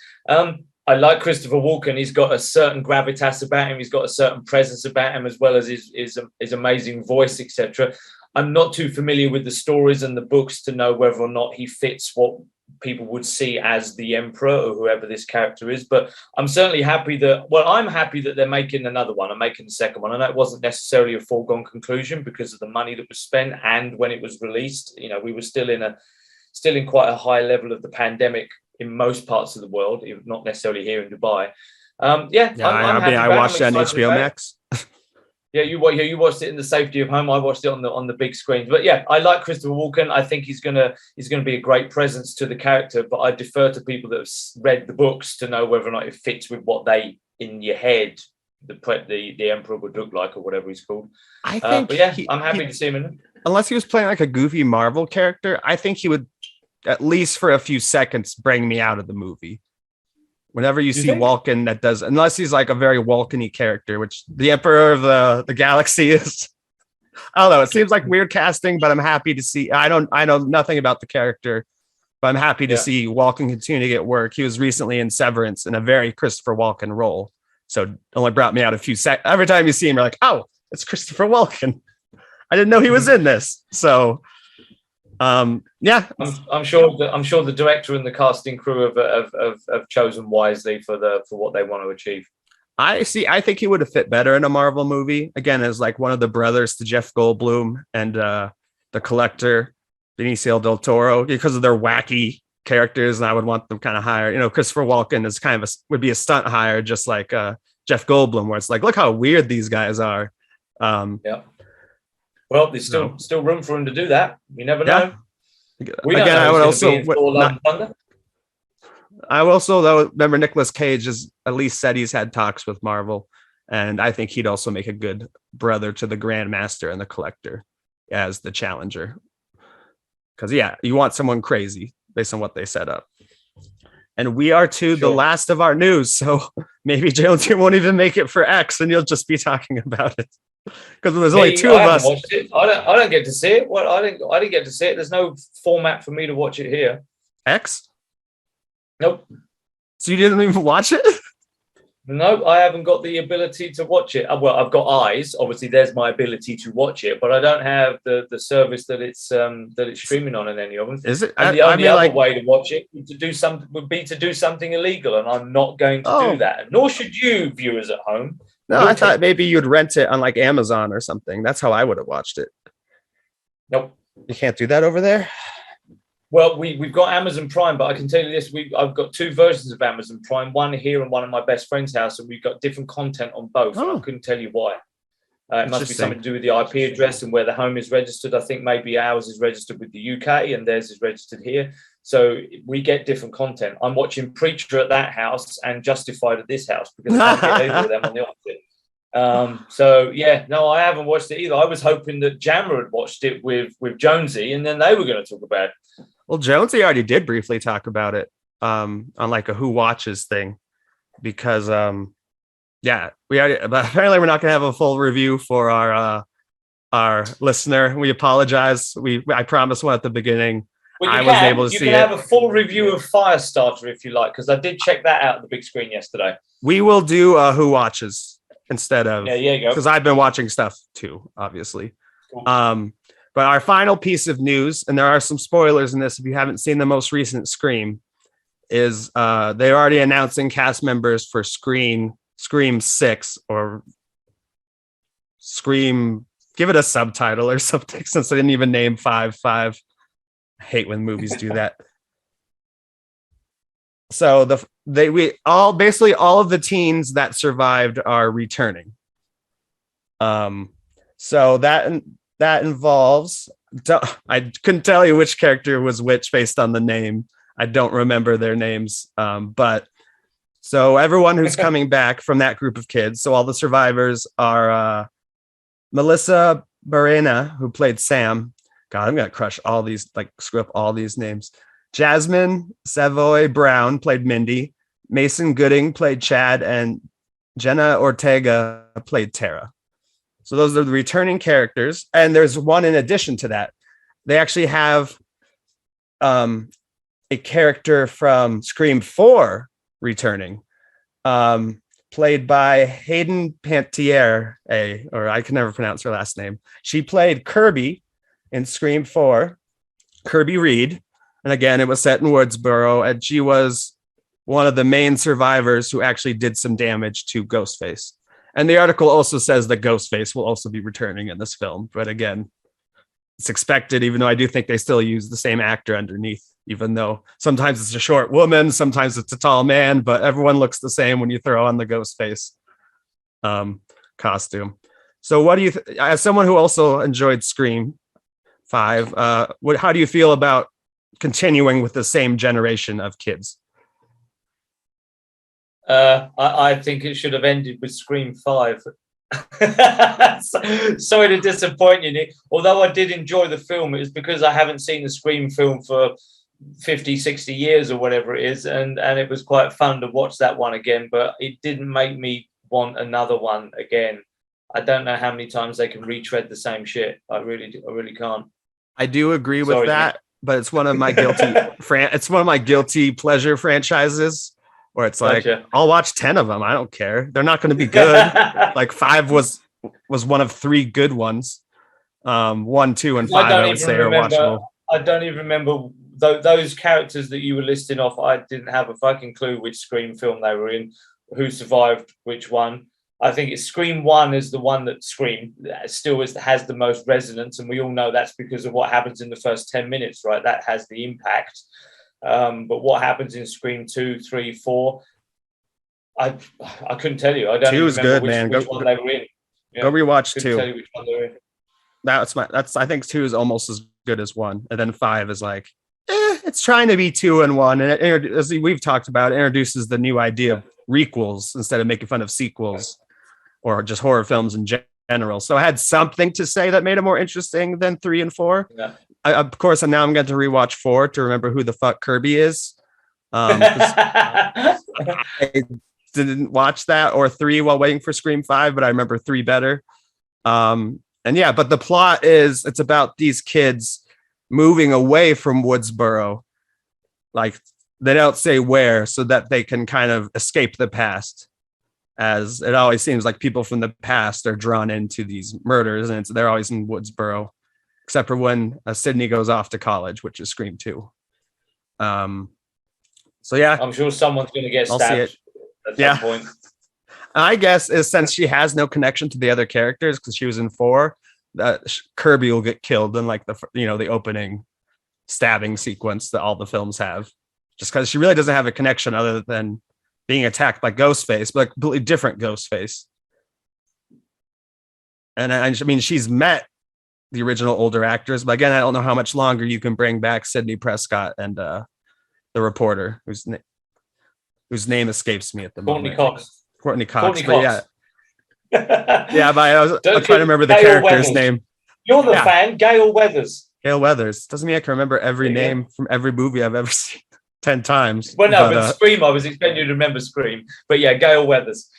I like Christopher Walken. He's got a certain gravitas about him. He's got a certain presence about him, as well as his amazing voice, etc. I'm not too familiar with the stories and the books to know whether or not he fits what people would see as the Emperor or whoever this character is. But I'm certainly happy I'm happy that they're making another one. I'm making the second one. I know it wasn't necessarily a foregone conclusion because of the money that was spent and when it was released. You know, we were still in quite a high level of the pandemic in most parts of the world, not necessarily here in Dubai. I'm happy. I watched it on HBO Max. Yeah, you watched it in the safety of home. I watched it on the big screen. But yeah, I like Christopher Walken. I think he's gonna be a great presence to the character. But I defer to people that have read the books to know whether or not it fits with what they in your head the Emperor would look like or whatever he's called. I think. I'm happy to see him in it. Unless he was playing like a goofy Marvel character, I think he would, at least for a few seconds, bring me out of the movie. Whenever you see Walken, that does, unless he's like a very Walken-y character, which the Emperor of the galaxy is. I don't know. It seems like weird casting, but I'm happy to see. I know nothing about the character, but I'm happy to see Walken continue to get work. He was recently in Severance in a very Christopher Walken role, so it only brought me out a few seconds. Every time you see him, you're like, oh, it's Christopher Walken. I didn't know he was in this. So. I'm sure the director and the casting crew have chosen wisely for what they want to achieve. I think he would have fit better in a Marvel movie, again, as like one of the brothers to Jeff Goldblum and the Collector, Benicio del Toro, because of their wacky characters, and I would want them kind of higher. You know, Christopher Walken is kind of would be a stunt hire, just like Jeff Goldblum, where it's like, look how weird these guys are. Well, there's still room for him to do that. You never know. I will also though remember Nicolas Cage has at least said he's had talks with Marvel, and I think he'd also make a good brother to the Grandmaster and the Collector as the challenger. Because you want someone crazy based on what they set up. And we are the last of our news, so maybe Jonesy won't even make it for X, and you'll just be talking about it. Because there's only two of us. I don't get to see it. Well, I didn't get to see it. There's no format for me to watch it here. X? Nope. So you didn't even watch it? No, I haven't got the ability to watch it. Well, I've got eyes. Obviously, there's my ability to watch it, but I don't have the service that it's streaming on in any of them. Is it? And the only other way to watch it would be to do something illegal, and I'm not going to do that. Nor should you, viewers at home. No, I thought maybe you'd rent it on like Amazon or something. That's how I would have watched it. Nope. You can't do that over there? Well, we've got Amazon Prime, but I can tell you this, I've got two versions of Amazon Prime, one here and one at my best friend's house, and we've got different content on both. And I couldn't tell you why. It must be something to do with the IP address and where the home is registered. I think maybe ours is registered with the UK and theirs is registered here. So we get different content. I'm watching Preacher at that house and Justified at this house because I can't get either of them on the opposite. I haven't watched it either. I was hoping that Jammer had watched it with Jonesy, and then they were going to talk about it. Well, Jonesy already did briefly talk about it on like a Who Watches thing, because we already. But apparently, we're not going to have a full review for our listener. We apologize. I promised one at the beginning. Well, I was able to see it. You can have a full review of Firestarter if you like, because I did check that out on the big screen yesterday. We will do Who Watches instead of because I've been watching stuff too, obviously. Cool. But our final piece of news, and there are some spoilers in this if you haven't seen the most recent Scream, is they're already announcing cast members for Scream 6 or Scream. Give it a subtitle or something, since they didn't even name 5. I hate when movies do that. So basically all of the teens that survived are returning. So that involves I couldn't tell you which character was which based on the name. I don't remember their names. But so everyone who's coming back from that group of kids, so all the survivors are Melissa Barrena, who played Sam. God, I'm gonna crush all these, like screw up all these names. Jasmine Savoy Brown played Mindy. Mason Gooding played Chad, and Jenna Ortega played Tara. So those are the returning characters. And there's one in addition to that. They actually have a character from Scream 4 returning, played by Hayden Pantier, or I can never pronounce her last name. She played Kirby in Scream 4, Kirby Reed. And again, it was set in Woodsboro, and she was one of the main survivors who actually did some damage to Ghostface. And the article also says that Ghostface will also be returning in this film. But again, it's expected, even though I do think they still use the same actor underneath, even though sometimes it's a short woman, sometimes it's a tall man, but everyone looks the same when you throw on the Ghostface costume. So what do you, as someone who also enjoyed Scream 5, how do you feel about continuing with the same generation of kids? I think it should have ended with Scream 5. Sorry to disappoint you, Nick. Although I did enjoy the film, it was because I haven't seen the Scream film for 50, 60 years or whatever it is, and it was quite fun to watch that one again, but it didn't make me want another one again. I don't know how many times they can retread the same shit. I really can't. I do agree with that, but it's one of my guilty guilty pleasure franchises. Where it's like, gotcha. I'll watch 10 of them. I don't care. They're not going to be good. Like 5 was one of 3 good ones. 1, 2, and 5, I would say, are watchable. I don't even remember those characters that you were listing off. I didn't have a fucking clue which Scream film they were in, who survived which one. I think it's Scream 1 is the one that Scream still has the most resonance, and we all know that's because of what happens in the first 10 minutes, right? That has the impact. But what happens in Scream 2, 3, 4? I couldn't tell you. I don't 2 is good, man. Which one they were in. Yeah, go rewatch 2. Tell you which one they were in. I think 2 is almost as good as 1, and then 5 is like, it's trying to be 2 and 1, and as we've talked about, it introduces the new idea of requels instead of making fun of sequels or just horror films in general. So it had something to say that made it more interesting than 3 and 4. Yeah. Of course, and now I'm going to rewatch 4 to remember who the fuck Kirby is. I didn't watch that, or 3 while waiting for Scream 5, but I remember 3 better. And yeah, but the plot is it's about these kids moving away from Woodsboro. Like, they don't say where, so that they can kind of escape the past. As it always seems like people from the past are drawn into these murders, and they're always in Woodsboro. Except for when Sydney goes off to college, which is Scream 2. So yeah, I'm sure someone's going to get stabbed at some point. I guess is since she has no connection to the other characters because she was in 4, that Kirby will get killed in like the opening stabbing sequence that all the films have, just because she really doesn't have a connection other than being attacked by Ghostface, but a completely different Ghostface. And I mean, she's met the original older actors, but again, I don't know how much longer you can bring back Sidney Prescott and the reporter whose name escapes me at the moment. Courtney Cox. Yeah, yeah, but I was trying to remember the character's name. You're the fan, Gale Weathers. Gale Weathers doesn't mean I can remember every name from every movie I've ever seen 10 times. Well, no, but Scream, I was expecting you to remember Scream, but yeah, Gale Weathers.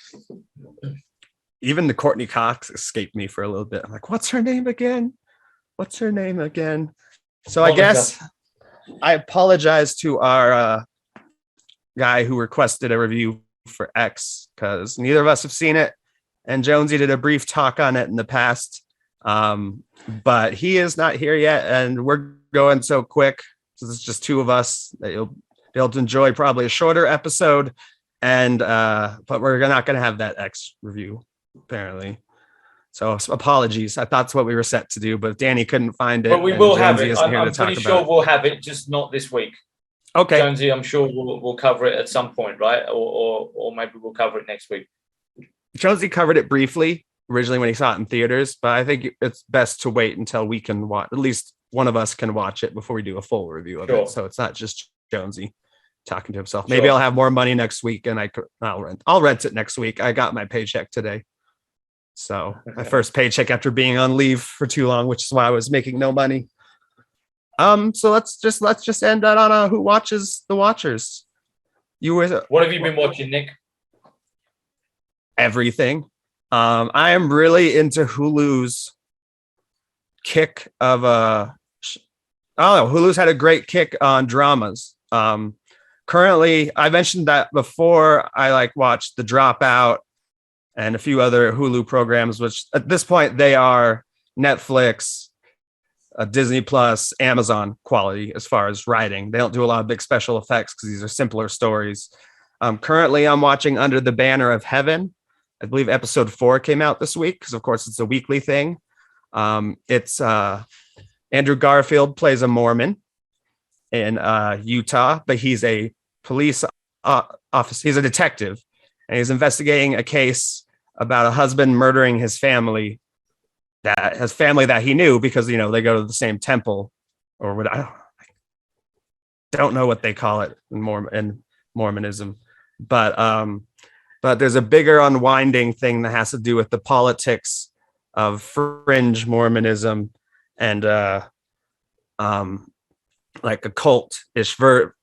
Even the Courtney Cox escaped me for a little bit. I'm like, what's her name again? So I guess I apologize to our guy who requested a review for X, because neither of us have seen it, and Jonesy did a brief talk on it in the past, but he is not here yet, and we're going so quick, so it's just 2 of us, that you'll be able to enjoy probably a shorter episode, and but we're not going to have that X review apparently. So apologies. I thought that's what we were set to do, but Danny couldn't find it. But we will have it. I'm pretty sure we'll have it, just not this week. Okay. Jonesy, I'm sure we'll cover it at some point, right? Or maybe we'll cover it next week. Jonesy covered it briefly originally when he saw it in theaters, but I think it's best to wait until we can watch, at least one of us can watch it before we do a full review of it. So it's not just Jonesy talking to himself. Maybe I'll have more money next week and I'll rent it next week. I got my paycheck today. So my first paycheck after being on leave for too long, which is why I was making no money. So let's just end that on who watches the Watchers. What have you been watching, Nick? Everything. I am really into Hulu's kick of Hulu's had a great kick on dramas. Currently, I mentioned that before. I watched The Dropout and a few other Hulu programs, which at this point they are Netflix, Disney Plus, Amazon quality as far as writing. They don't do a lot of big special effects because these are simpler stories. Currently, I'm watching Under the Banner of Heaven. I believe episode 4 came out this week because, of course, it's a weekly thing. It's Andrew Garfield plays a Mormon in Utah, but he's a police officer. He's a detective, and he's investigating a case about a husband murdering his family, that he knew because they go to the same temple, or what I don't know what they call it in Mormonism, but there's a bigger unwinding thing that has to do with the politics of fringe Mormonism and like a cult-ish.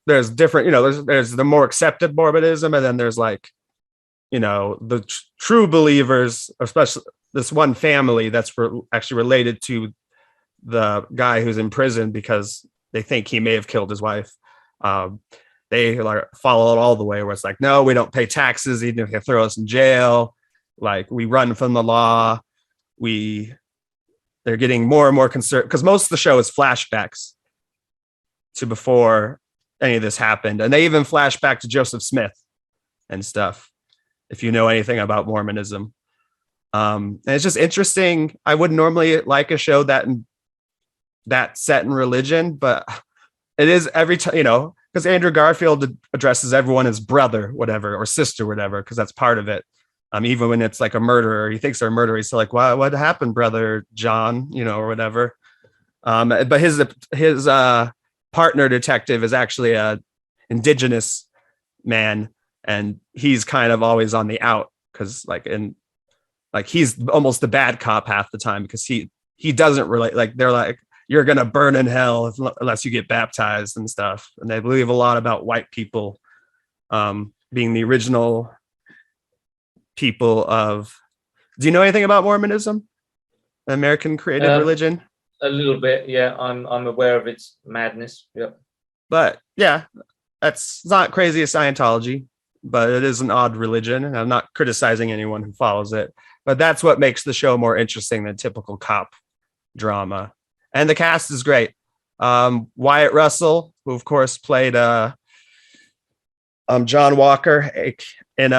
There's different, there's the more accepted Mormonism, and then there's the true believers, especially this one family that's actually related to the guy who's in prison because they think he may have killed his wife. They follow it all the way where it's no, we don't pay taxes, even if they throw us in jail. We run from the law. They're getting more and more concerned because most of the show is flashbacks to before any of this happened. And they even flash back to Joseph Smith and stuff, if you know anything about Mormonism. And it's just interesting. I wouldn't normally like a show that set in religion, but it is every time, because Andrew Garfield addresses everyone as brother, whatever, or sister, whatever, because that's part of it. Even when it's a murderer, he thinks they're a murderer. He's still what happened, brother John, or whatever. But his partner detective is actually a indigenous man, and he's kind of always on the out because he's almost the bad cop half the time because he doesn't relate. They're you're gonna burn in hell unless you get baptized and stuff, and they believe a lot about white people being the original people of. Do you know anything about Mormonism, American created religion? A little bit, yeah. I'm aware of its madness. Yeah, but yeah, that's not crazy as Scientology, but it is an odd religion, and I'm not criticizing anyone who follows it. But that's what makes the show more interesting than typical cop drama, and the cast is great. Wyatt Russell, who of course played John Walker in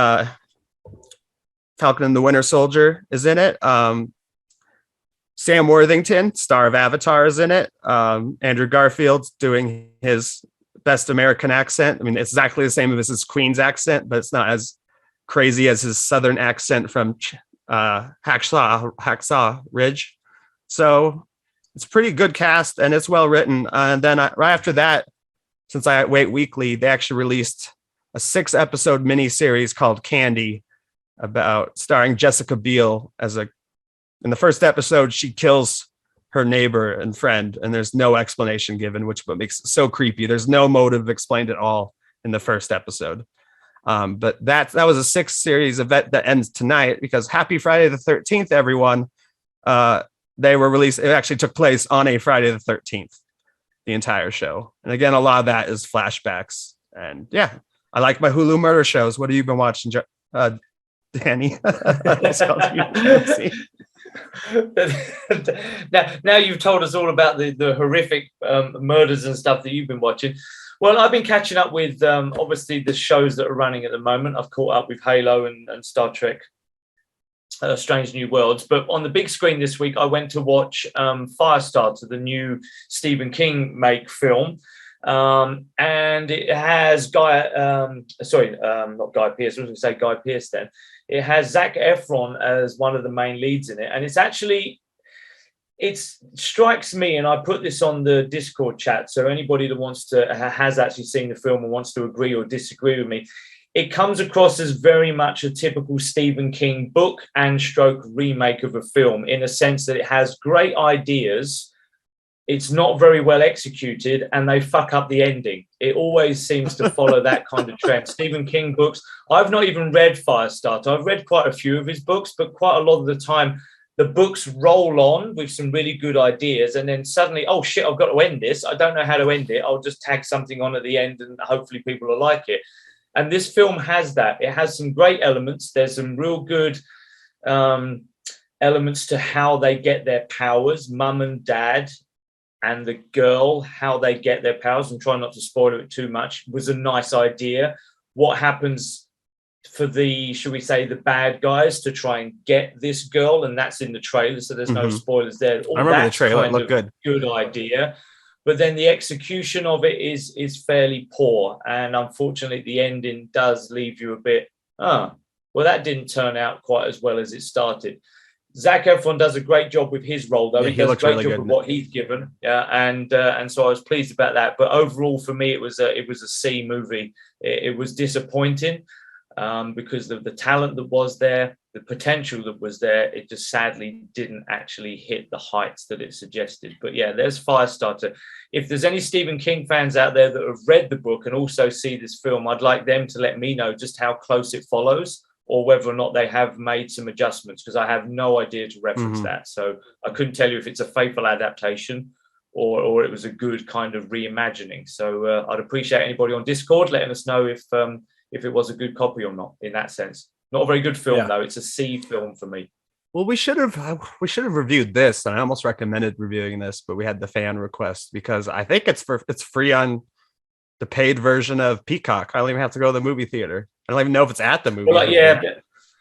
Falcon and the Winter Soldier, is in it. Sam Worthington, star of Avatar, is in it. Andrew Garfield's doing his best American accent. I mean, it's exactly the same as his Queen's accent, but it's not as crazy as his Southern accent from Hacksaw Ridge. So it's a pretty good cast, and it's well written. And then right after that, since I wait weekly, they actually released a 6-episode miniseries called Candy, starring Jessica Biel in the first episode, she kills her neighbor and friend, and there's no explanation given, which makes it so creepy. There's no motive explained at all in the first episode. But that was a 6 series event that ends tonight because Happy Friday the 13th, everyone. They were released. It actually took place on a Friday the 13th, the entire show. And again, a lot of that is flashbacks. And yeah, I like my Hulu murder shows. What have you been watching, Danny? now you've told us all about the horrific murders and stuff that you've been watching. Well, I've been catching up with obviously the shows that are running at the moment. I've caught up with Halo and Star Trek Strange New Worlds, but on the big screen this week I went to watch Firestarter, the new Stephen King make film, and it has not Guy Pearce, I was going to say Guy Pearce then. It has Zac Efron as one of the main leads in it, and it's it strikes me, and I put this on the Discord chat, so anybody that has actually seen the film and wants to agree or disagree with me, it comes across as very much a typical Stephen King book and stroke remake of a film, in a sense that it has great ideas, it's not very well executed, and they fuck up the ending. It always seems to follow that kind of trend. Stephen King books, I've not even read Firestarter. I've read quite a few of his books, but quite a lot of the time, the books roll on with some really good ideas, and then suddenly, oh shit, I've got to end this. I don't know how to end it. I'll just tag something on at the end, and hopefully people will like it. And this film has that. It has some great elements. There's some real good elements to how they get their powers, mum and dad and the girl, how they get their powers, and try not to spoil it too much, was a nice idea. What happens for the, should we say, the bad guys to try and get this girl, and that's in the trailer, so there's no spoilers there. I remember the trailer, it looked good. Good idea. But then the execution of it is fairly poor. And unfortunately, the ending does leave you a bit, well, that didn't turn out quite as well as it started. Zac Efron does a great job with his role, though. Yeah, he does a great really job with what he's given. Yeah, and so I was pleased about that. But overall, for me, it was a C movie. It was disappointing because of the talent that was there, the potential that was there. It just sadly didn't actually hit the heights that it suggested. But yeah, there's Firestarter. If there's any Stephen King fans out there that have read the book and also see this film, I'd like them to let me know just how close it follows, or whether or not they have made some adjustments, because I have no idea to reference that. So I couldn't tell you if it's a faithful adaptation or it was a good kind of reimagining. So I'd appreciate anybody on Discord letting us know if it was a good copy or not, in that sense. Not a very good film, though. It's a C film for me. Well, we should have reviewed this, and I almost recommended reviewing this, but we had the fan request because I think it's free on the paid version of Peacock. I don't even have to go to the movie theater. I don't even know if it's at the movie. Well, yeah,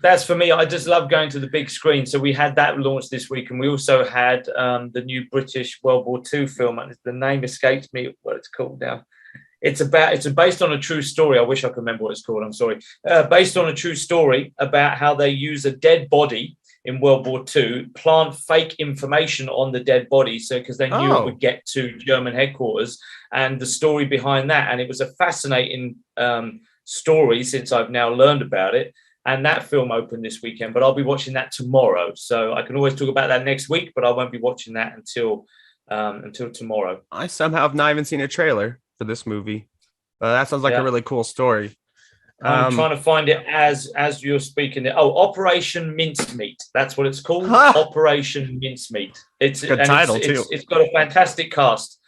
that's for me. I just love going to the big screen. So we had that launched this week, and we also had the new British World War II film. And the name escapes me what it's called now. It's based on a true story. I wish I could remember what it's called. I'm sorry. Based on a true story about how they use a dead body in World War II, plant fake information on the dead body, so because they knew it would get to German headquarters, and the story behind that. And it was a fascinating story since I've now learned about it. And that film opened this weekend, but I'll be watching that tomorrow. So I can always talk about that next week, but I won't be watching that until tomorrow. I somehow have not even seen a trailer for this movie. That sounds like a really cool story. I'm trying to find it as you're speaking. Operation Mincemeat. That's what it's called. Operation Mincemeat. It's good title too. It's got a fantastic cast.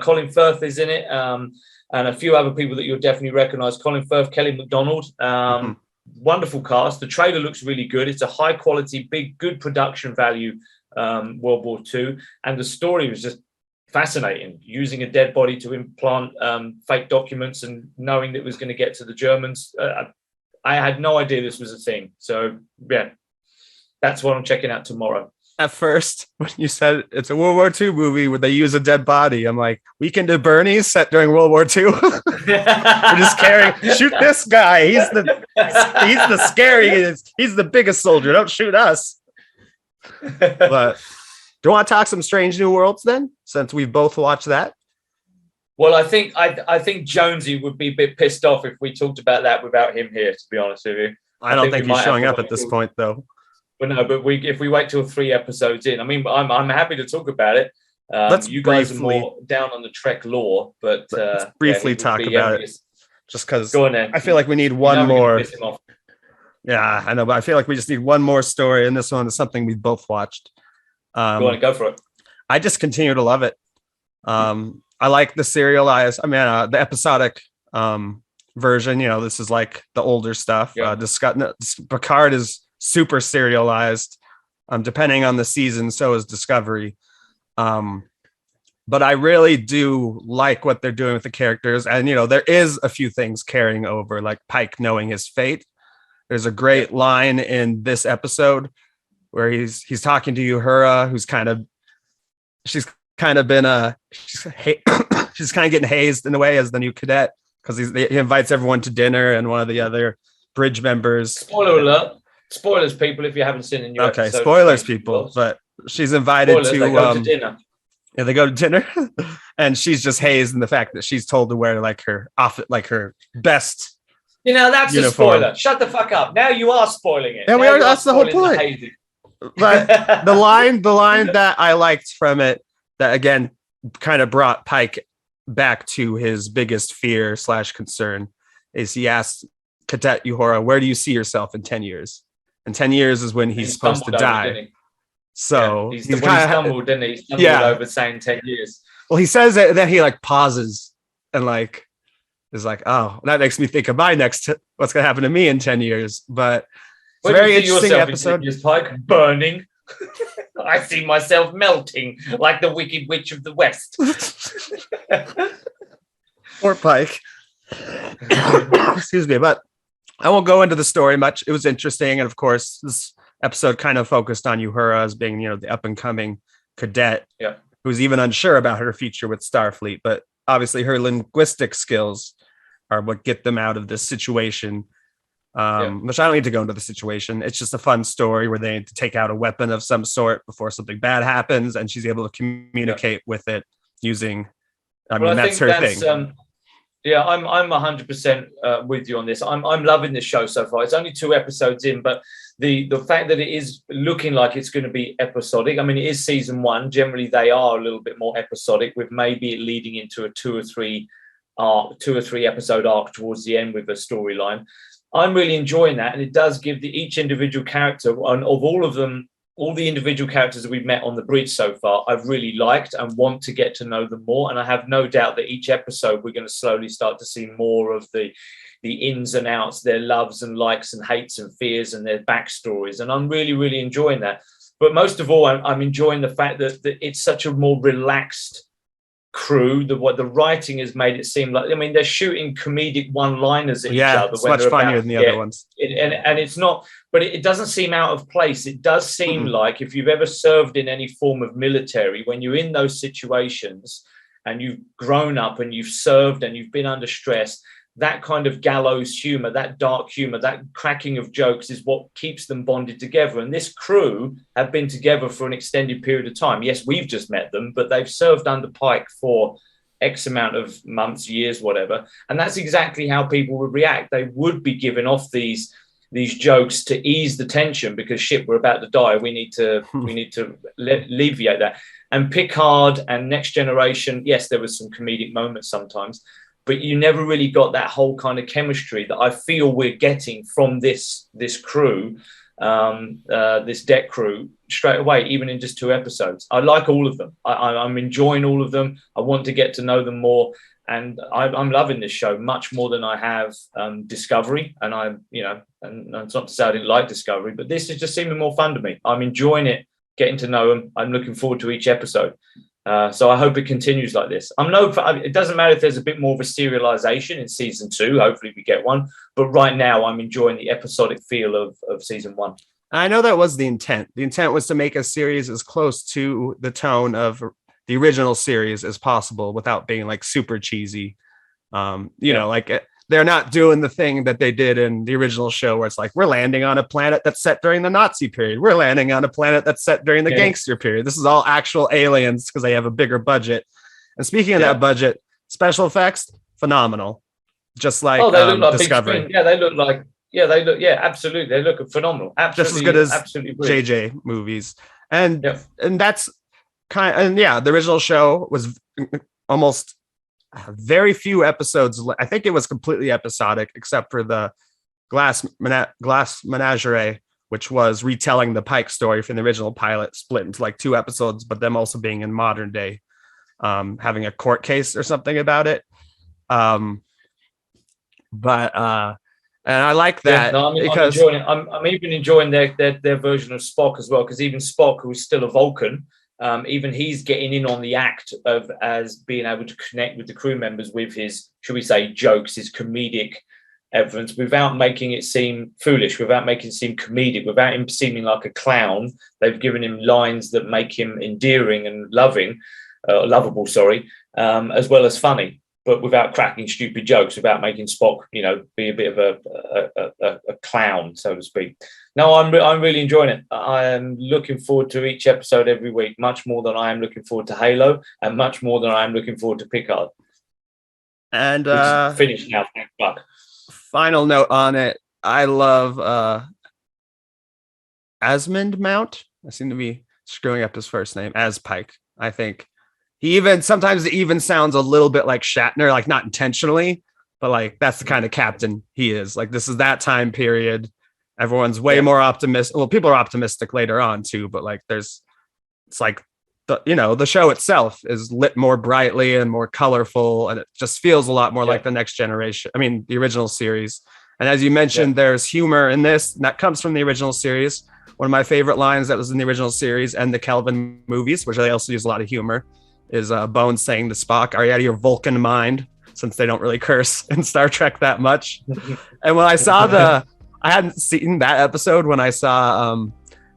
Colin Firth is in it, and a few other people that you'll definitely recognise. Colin Firth, Kelly MacDonald. Wonderful cast. The trailer looks really good. It's a high quality, good production value World War II, and the story was just fascinating, using a dead body to implant fake documents and knowing that it was going to get to the Germans. I had no idea this was a thing. So yeah, that's what I'm checking out tomorrow. At first, when you said it's a World War II movie where they use a dead body, I'm like, Weekend at Bernie's set during World War II. We're just carrying, shoot this guy. He's the scariest. He's the biggest soldier. Don't shoot us. But do you want to talk some Strange New Worlds then, since we've both watched that? Well, I think Jonesy would be a bit pissed off if we talked about that without him here, to be honest with you. I don't think he's showing up at this point, though. But no, if we wait till 3 episodes in, I mean, I'm happy to talk about it. You guys are more down on the Trek lore, but let's briefly talk about it. Just because I feel like we need one more. Yeah, I know, but I feel like we just need one more story, and this one is something we both watched. Go for it. I just continue to love it. I like the serialized. I mean, the episodic version. This is like the older stuff. Yeah. Picard is super serialized, depending on the season. So is Discovery. But I really do like what they're doing with the characters, and there is a few things carrying over, like Pike knowing his fate. There's a great line in this episode where he's talking to Uhura, who's she's kind of getting hazed in a way as the new cadet, because he invites everyone to dinner, and one of the other bridge members. Spoiler alert! Spoilers, people, if you haven't seen the new episode. Spoilers, people. But she's invited Spoilers, to they go to dinner. Yeah, they go to dinner, and she's just hazed in the fact that she's told to wear like her best. That's uniform. A spoiler. Shut the fuck up. Now you are spoiling it. Yeah, we are. That's the whole point. But the line that I liked from it, that again kind of brought Pike back to his biggest fear / concern, is he asked Cadet Uhura, "Where do you see yourself in 10 years?" And 10 years is when he's supposed to die. So he's kind of stumbled, didn't he? He stumbled over saying 10 years. Well, he says it, and then he like pauses and like is like, "Oh, that makes me think of what's gonna happen to me in 10 years." But it's a very interesting episode. In Pike burning. I see myself melting like the Wicked Witch of the West. Poor Pike. Excuse me, but I won't go into the story much. It was interesting, and of course, this episode kind of focused on Uhura as being, the up and coming cadet, who's even unsure about her future with Starfleet. But obviously, her linguistic skills are what get them out of this situation. Which I don't need to go into the situation. It's just a fun story where they need to take out a weapon of some sort before something bad happens, and she's able to communicate with it using. That's her thing. I'm 100% with you on this. I'm loving this show so far. It's only 2 episodes in, but the fact that it is looking like it's going to be episodic. I mean, it is season 1. Generally, they are a little bit more episodic, with maybe it leading into a 2 or 3 episode arc towards the end with a storyline. I'm really enjoying that, and it does give each individual character, and of all of them, all the individual characters that we've met on the bridge so far, I've really liked and want to get to know them more. And I have no doubt that each episode we're going to slowly start to see more of the ins and outs, their loves and likes and hates and fears and their backstories. And I'm really, really enjoying that. But most of all, I'm enjoying the fact that it's such a more relaxed crew. What the writing has made it seem like, they're shooting comedic one-liners at each other. It's much funnier than the other ones. And it's not, but it doesn't seem out of place. It does seem like if you've ever served in any form of military, when you're in those situations and you've grown up and you've served and you've been under stress, that kind of gallows humor, that dark humor, that cracking of jokes is what keeps them bonded together. And this crew have been together for an extended period of time. Yes, we've just met them, but they've served under Pike for X amount of months, years, whatever. And that's exactly how people would react. They would be giving off these jokes to ease the tension because shit, we're about to die. We need to alleviate that. And Picard and Next Generation, yes, there was some comedic moments sometimes, but you never really got that whole kind of chemistry that I feel we're getting from this crew, this deck crew, straight away, even in just 2 episodes. I like all of them. I'm enjoying all of them. I want to get to know them more. And I'm loving this show much more than I have Discovery. And and it's not to say I didn't like Discovery, but this is just seeming more fun to me. I'm enjoying it, getting to know them. I'm looking forward to each episode. So I hope it continues like this. It doesn't matter if there's a bit more of a serialization in season 2. Hopefully we get one. But right now I'm enjoying the episodic feel of season 1. I know that was the intent. The intent was to make a series as close to the tone of the original series as possible without being like super cheesy. They're not doing the thing that they did in the original show where it's like, we're landing on a planet that's set during the Nazi period. We're landing on a planet that's set during the gangster period. This is all actual aliens because they have a bigger budget. And speaking of that budget, special effects, phenomenal. Just like, they look like Discovery. Absolutely. They look phenomenal. Absolutely. Just as good as JJ movies. And that's the original show was almost very few episodes. I think it was completely episodic, except for the Glass Menagerie, which was retelling the Pike story from the original pilot, split into like 2 episodes, but them also being in modern day, having a court case or something about it. And I like that because I'm even enjoying their version of Spock as well, because even Spock, who's still a Vulcan, even he's getting in on the act of as being able to connect with the crew members with his, should we say, jokes, his comedic evidence, without making it seem foolish, without making it seem comedic, without him seeming like a clown. They've given him lines that make him endearing and lovable, as well as funny. but without cracking stupid jokes, without making Spock, be a bit of a clown, so to speak. No, I'm really enjoying it. I am looking forward to each episode every week, much more than I am looking forward to Halo, and much more than I am looking forward to Picard. And which is finished now, thank fuck. Final note on it, I love Asmund Mount. I seem to be screwing up his first name, Pike. I think sometimes it even sounds a little bit like Shatner, like not intentionally, but like that's the kind of captain he is. Like this is that time period. Everyone's way more optimistic. Well, people are optimistic later on too, but like it's like the show itself is lit more brightly and more colorful, and it just feels a lot more like the next generation. I mean, the original series. And as you mentioned, there's humor in this, and that comes from the original series. One of my favorite lines that was in the original series and the Kelvin movies, which they also use a lot of humor, is Bones saying to Spock, "Are you out of your Vulcan mind?" Since they don't really curse in Star Trek that much. And when I saw I hadn't seen that episode when I saw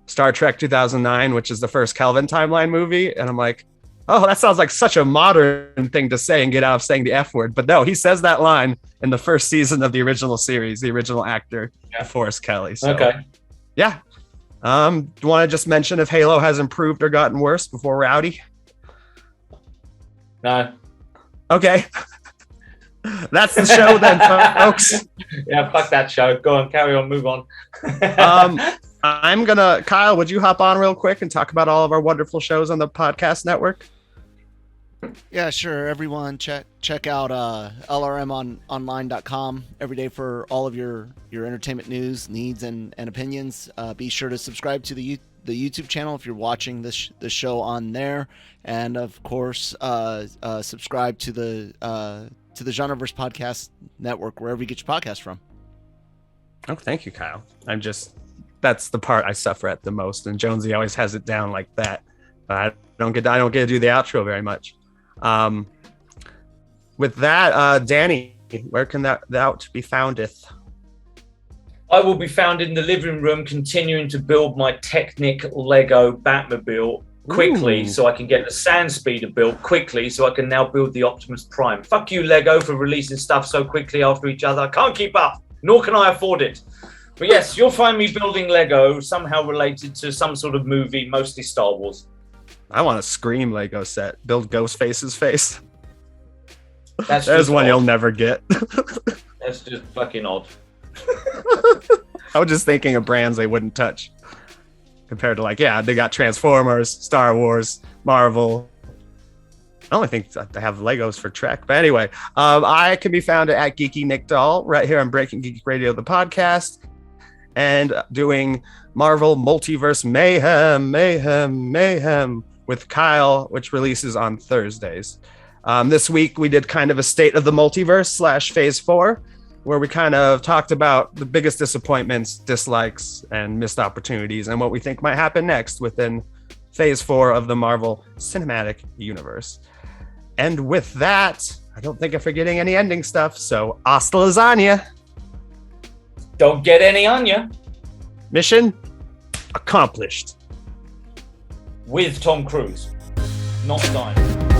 Star Trek 2009, which is the first Kelvin timeline movie. And I'm like, oh, that sounds like such a modern thing to say and get out of saying the F word. But no, he says that line in the first season of the original series, the original actor, Forrest Kelly. So, yeah. Do you want to just mention if Halo has improved or gotten worse before we're outie? No. Okay. That's the show then, folks. Yeah, fuck that show. Go on, carry on, move on. Kyle, would you hop on real quick and talk about all of our wonderful shows on the podcast network? Yeah, sure. Everyone, check out lrmonline.com every day for all of your entertainment news, needs, and opinions. Be sure to subscribe to the YouTube channel if you're watching this show on there, and of course, subscribe to the GenreVerse podcast network wherever you get your podcast from. Oh, thank you, Kyle. That's the part I suffer at the most, and Jonesy always has it down like that. I don't get to do the outro very much. With that, Danny, where can that be foundeth? I will be found in the living room continuing to build my Technic Lego Batmobile quickly so I can get the Sand Speeder built quickly so I can now build the Optimus Prime. Fuck you, Lego, for releasing stuff so quickly after each other. I can't keep up, nor can I afford it. But yes, you'll find me building Lego somehow related to some sort of movie, mostly Star Wars. I want a Scream Lego set. Build Ghostface's face. There's one odd. You'll never get. That's just fucking odd. I was just thinking of brands they wouldn't touch. Compared to they got Transformers, Star Wars, Marvel. I only think they have Legos for Trek. But anyway, I can be found at Geeky Nick Doll right here on Breaking Geek Radio, the podcast, and doing Marvel Multiverse Mayhem with Kyle, which releases on Thursdays. This week we did kind of a state of the multiverse / phase 4, where we kind of talked about the biggest disappointments, dislikes, and missed opportunities, and what we think might happen next within phase 4 of the Marvel Cinematic Universe. And with that, I don't think I'm forgetting any ending stuff, so hasta lasagna. Don't get any on ya. Mission accomplished. With Tom Cruise, not dying.